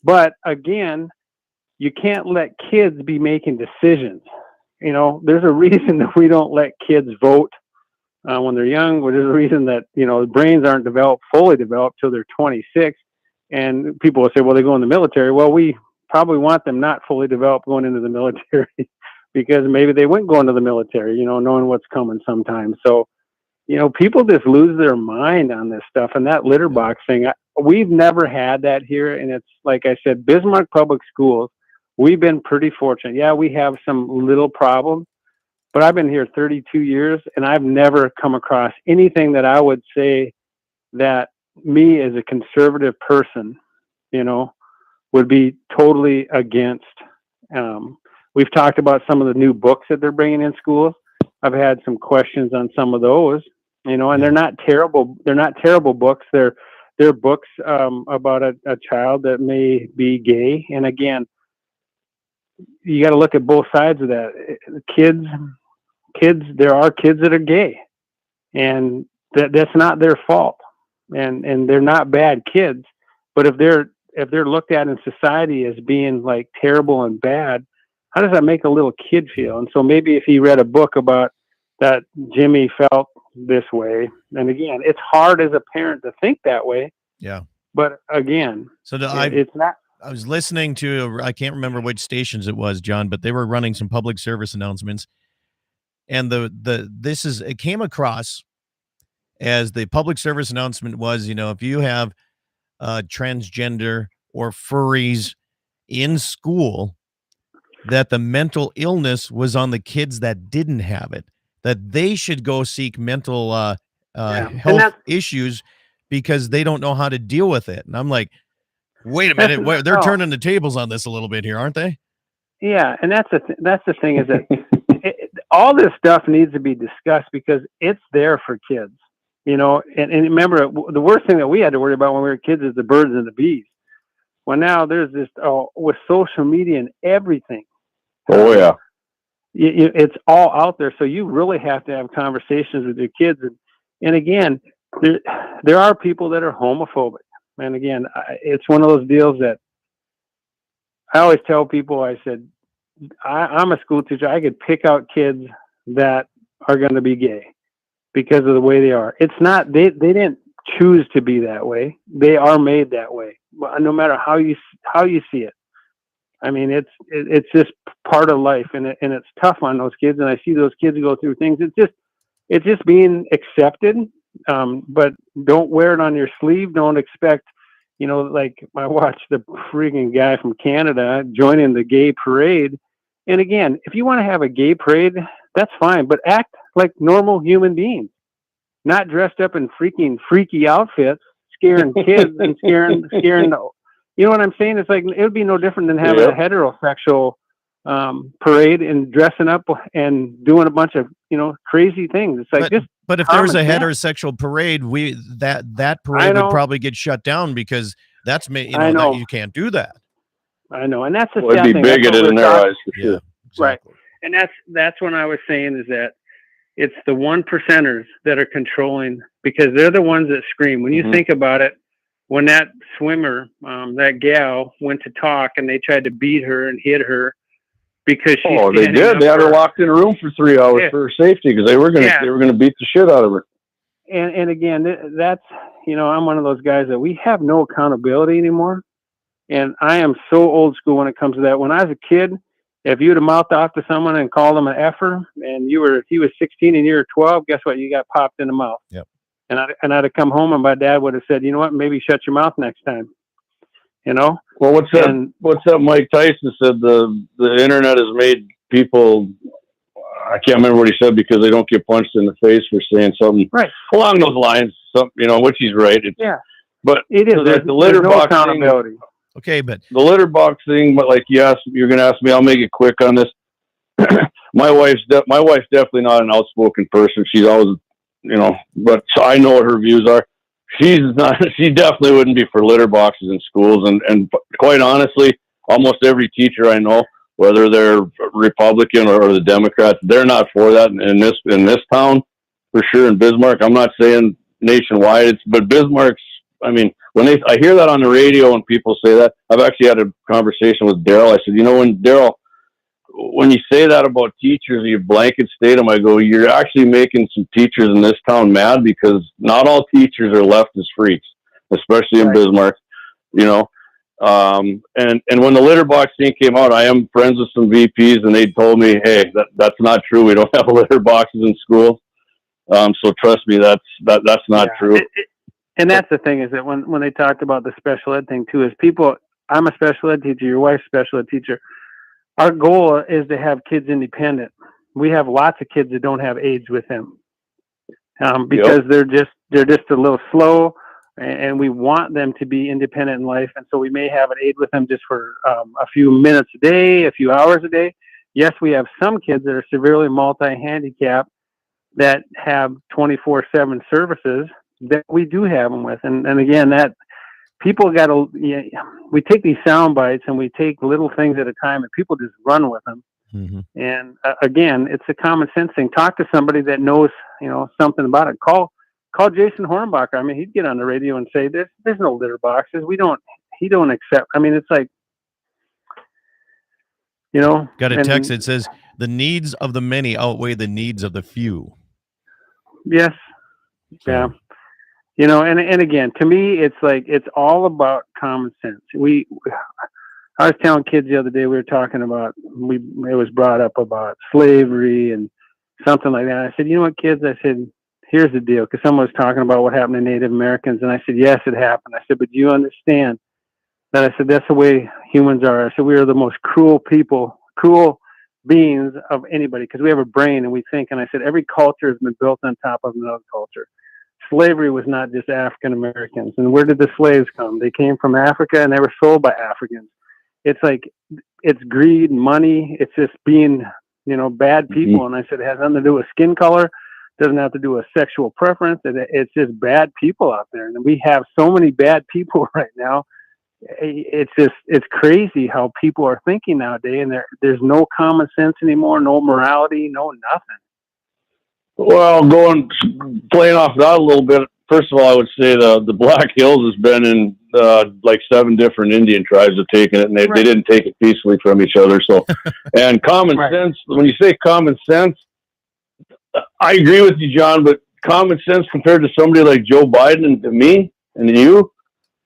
But again, you can't let kids be making decisions. There's a reason that we don't let kids vote when they're young. There's a reason that, the brains aren't fully developed till they're 26. And people will say, well, they go in the military. Well, we probably want them not fully developed going into the military because maybe they wouldn't go into the military, knowing what's coming sometimes. So, people just lose their mind on this stuff. And that litter box thing, we've never had that here. And it's like I said, Bismarck Public Schools, we've been pretty fortunate. Yeah, we have some little problems, but I've been here 32 years and I've never come across anything that I would say that me as a conservative person, would be totally against. We've talked about some of the new books that they're bringing in schools. I've had some questions on some of those, and they're not terrible. They're not terrible books. They're books about a child that may be gay. And again, you got to look at both sides of that. Kids, there are kids that are gay, and that's not their fault. And they're not bad kids, but if they're looked at in society as being like terrible and bad, how does that make a little kid feel? And so maybe if he read a book about that Jimmy felt this way, and again, it's hard as a parent to think that way. Yeah. But again, it's not. I was listening to, I can't remember which stations it was, John, but they were running some public service announcements. And it came across as the public service announcement was, if you have transgender or furries in school, that the mental illness was on the kids that didn't have it, that they should go seek mental health issues because they don't know how to deal with it. And I'm like, wait a minute, they're turning the tables on this a little bit here, aren't they? Yeah, and that's the thing is that all this stuff needs to be discussed because it's there for kids. And remember, the worst thing that we had to worry about when we were kids is the birds and the bees. Well, now there's this, with social media and everything. Oh, yeah. It's all out there. So you really have to have conversations with your kids. And again, there are people that are homophobic. And again, it's one of those deals that I always tell people, I said, I'm a school teacher. I could pick out kids that are going to be gay because of the way they are. It's not, they didn't choose to be that way. They are made that way, no matter how you see it. I mean, it's just part of life, and it's tough on those kids. And I see those kids go through things. It's just being accepted. But don't wear it on your sleeve. Don't expect, like I watched the freaking guy from Canada joining the gay parade. And again, if you want to have a gay parade, that's fine, but act like normal human beings, not dressed up in freaky outfits, scaring kids and scaring. You know what I'm saying? It's like, it would be no different than having a heterosexual parade and dressing up and doing a bunch of, crazy things. It's like but if there's a heterosexual parade, that parade would probably get shut down because that's that you can't do that. I know, and that's the it'd be thing. bigoted in their eyes for sure. Yeah, exactly. Right, and that's what I was saying is that it's the 1%ers that are controlling, because they're the ones that scream. When you think about it, when that swimmer, that gal, went to talk and they tried to beat her and hit her because she. Oh, they did. They had her locked in a room for 3 hours for her safety because they were gonna beat the shit out of her. And again, that's I'm one of those guys that we have no accountability anymore. And I am so old school when it comes to that. When I was a kid, if you would have mouthed off to someone and called them an effer, and he was 16 and you were 12, guess what? You got popped in the mouth. Yep. And I'd have come home and my dad would have said, you know what? Maybe shut your mouth next time. Well, what's that Mike Tyson said? The internet has made people. I can't remember what he said because they don't get punched in the face for saying something right along those lines. Which he's right. But it is. so There's the litter no box accountability. thing, Okay, but the litter box thing, but like you're going to ask me, I'll make it quick on this. my wife's definitely not an outspoken person. She's always, but so I know what her views are. She's not. She definitely wouldn't be for litter boxes in schools, and quite honestly, almost every teacher I know, whether they're Republican or the Democrats, they're not for that in this town for sure. In Bismarck, I'm not saying nationwide, but Bismarck's. I mean, I hear that on the radio and people say that, I've actually had a conversation with Daryl. I said, when you say that about teachers, you blanket state them. I go, you're actually making some teachers in this town mad, because not all teachers are leftist freaks, especially in Bismarck, And when the litter box thing came out, I am friends with some VPs, and they told me, hey, that's not true. We don't have litter boxes in schools. So trust me, that's not true. And that's the thing, is that when they talked about the special ed thing too, is I'm a special ed teacher, your wife's a special ed teacher. Our goal is to have kids independent. We have lots of kids that don't have aides with them, because they're just a little slow, and we want them to be independent in life. And so we may have an aide with them just for a few minutes a day, a few hours a day. Yes, we have some kids that are severely multi-handicapped that have 24/7 services that we do have them with. And again, that people got to, we take these sound bites and we take little things at a time, and people just run with them. mm-hmm. And again, it's a common sense thing. Talk to somebody that knows, something about it. Call Jason Hornbacher. I mean, he'd get on the radio and say, there's no litter boxes. He don't accept. I mean, it's like, Got a text that says the needs of the many outweigh the needs of the few. Yes. So. Yeah. And again, to me, it's like, it's all about common sense. I was telling kids the other day, we were talking about, it was brought up about slavery and something like that. I said, you know what, kids? I said, here's the deal. Because someone was talking about what happened to Native Americans. And I said, yes, it happened. I said, but do you understand that? I said, that's the way humans are. I said, we are the most cruel beings of anybody, because we have a brain and we think. And I said, every culture has been built on top of another culture. Slavery was not just African Americans. And where did the slaves come? They came from Africa, and they were sold by Africans. It's like, it's greed, money. It's just being, bad people. Mm-hmm. And I said, it has nothing to do with skin color. Doesn't have to do with sexual preference. It's just bad people out there. And we have so many bad people right now. It's crazy how people are thinking nowadays. And there's no common sense anymore, no morality, no nothing. Well, playing off that a little bit. First of all, I would say the Black Hills has been in like 7 different Indian tribes have taken it, and they didn't take it peacefully from each other. So, and common sense. When you say common sense, I agree with you, John. But common sense compared to somebody like Joe Biden and to me and you,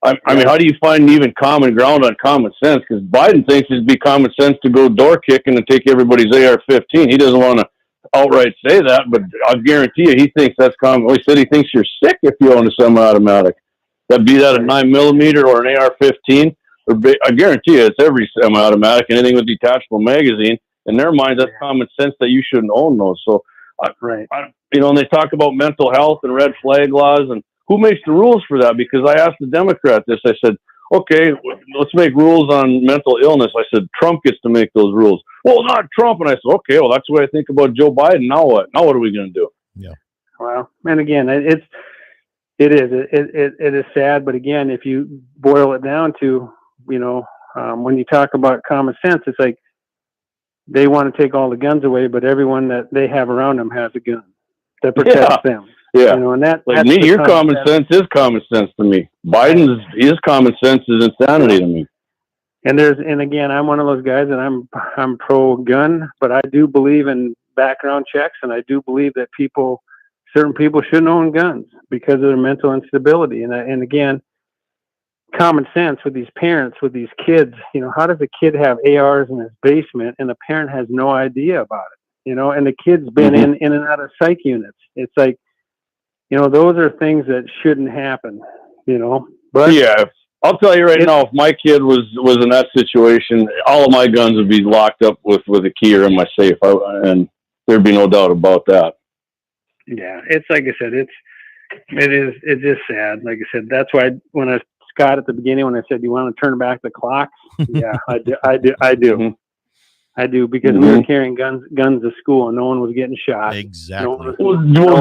I mean, how do you find even common ground on common sense? Because Biden thinks it'd be common sense to go door kicking and take everybody's AR-15. He doesn't want to outright say that, but I'll guarantee you he thinks that's common. Well, he said he thinks you're sick if you own a semi-automatic. That'd be that a 9mm or an AR-15. I guarantee you it's every semi-automatic, anything with detachable magazine. In their minds, that's common sense that you shouldn't own those. So, and they talk about mental health and red flag laws, and who makes the rules for that? Because I asked the Democrat this. I said, okay, let's make rules on mental illness. I said, Trump gets to make those rules. Well, not Trump. And I said, okay, well, that's the way I think about Joe Biden. Now what? Now what are we going to do? Yeah. Well, and again, it is sad. But again, if you boil it down to, when you talk about common sense, it's like they want to take all the guns away, but everyone that they have around them has a gun that protects them. Yeah. And that's me, your common sense is common sense to me. His common sense is insanity to me. And again, I'm one of those guys, and I'm pro gun, but I do believe in background checks, and I do believe that certain people shouldn't own guns because of their mental instability. And again, common sense with these parents, with these kids, how does a kid have ARs in his basement and the parent has no idea about it? And the kid's been in and out of psych units. It's like, those are things that shouldn't happen, but yeah, I'll tell you right now, if my kid was in that situation, all of my guns would be locked up with a key or in my safe. And there'd be no doubt about that. Yeah. It's like I said, It's just sad. Like I said, that's why when Scott at the beginning, when I said, you want to turn back the clocks? Yeah, I do. Mhm. I do, because we were carrying guns to school and no one was getting shot. Exactly. Well,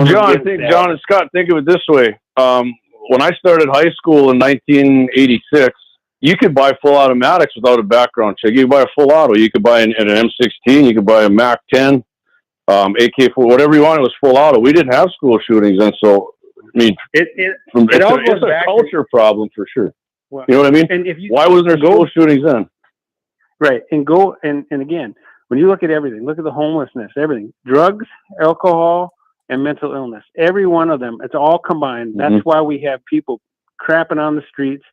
John and Scott, think of it this way. When I started high school in 1986, you could buy full automatics without a background check. You could buy a full auto. You could buy an M16. You could buy a Mac 10, AK-4, whatever you want. It was full auto. We didn't have school shootings, and so I mean, it's a culture problem for sure. Well, you know what I mean? And why wasn't there school shootings then? Right, and again, when you look at everything, look at the homelessness, everything, drugs, alcohol, and mental illness. Every one of them, it's all combined. Mm-hmm. That's why we have people crapping on the streets,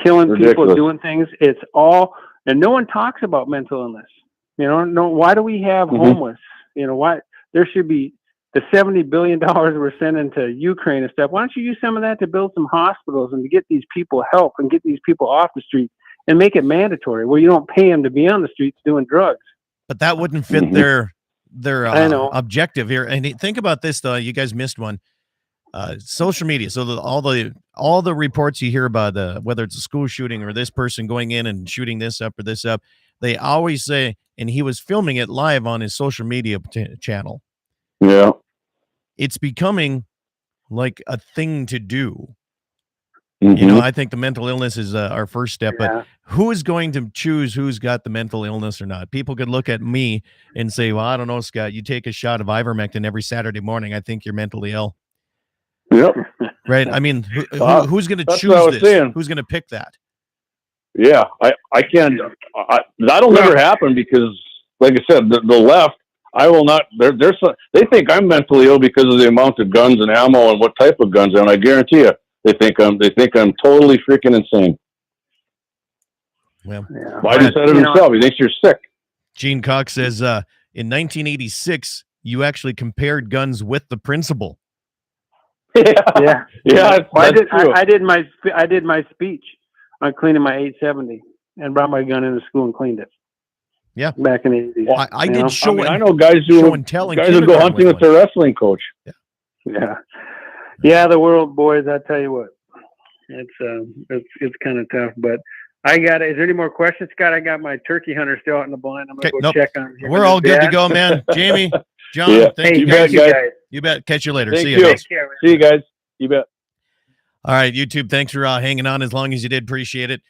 killing people, doing things. It's all, and no one talks about mental illness. No. Why do we have homeless? Why there should be the $70 billion we're sending to Ukraine and stuff. Why don't you use some of that to build some hospitals and to get these people help and get these people off the streets and make it mandatory where you don't pay them to be on the streets doing drugs? But that wouldn't fit their objective here. And think about this, though. You guys missed one. Social media. So all the reports you hear about whether it's a school shooting or this person going in and shooting this up or this up, they always say, and he was filming it live on his social media channel. Yeah. It's becoming like a thing to do. Mm-hmm. I think the mental illness is our first step, but who is going to choose who's got the mental illness or not? People could look at me and say, well, I don't know, Scott, you take a shot of ivermectin every Saturday morning. I think you're mentally ill. Yep. Right. I mean, who's going to choose this? Who's going to pick that? Yeah, I can't. That'll never happen because, like I said, the left, I will not. They think I'm mentally ill because of the amount of guns and ammo and what type of guns. And I guarantee you, they think I'm totally freaking insane. Well, Biden said it himself. He thinks you're sick. Gene Cox says, in 1986, you actually compared guns with the principal. Yeah. I did my speech on cleaning my 870 and brought my gun into school and cleaned it. Yeah, back in the 80s. Well, I did show. I know guys who go hunting with their wrestling coach. Yeah. The world, boys. I tell you what, it's kind of tough. But I got it. Is there any more questions, Scott? I got my turkey hunter still out in the blind. I'm gonna go check on him. We're all good to go, man. Jamie, John, thank you guys. You bet. Catch you later. See you. Guys. See you guys. You bet. All right, YouTube. Thanks for hanging on as long as you did. Appreciate it.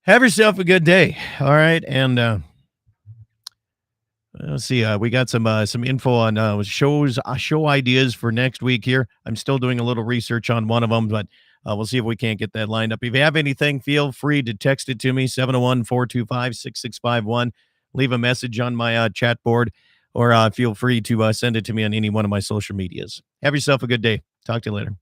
Have yourself a good day. All right, and let's see. We got some info on show ideas for next week here. I'm still doing a little research on one of them, but we'll see if we can't get that lined up. If you have anything, feel free to text it to me, 701-425-6651. Leave a message on my chat board, or feel free to send it to me on any one of my social medias. Have yourself a good day. Talk to you later.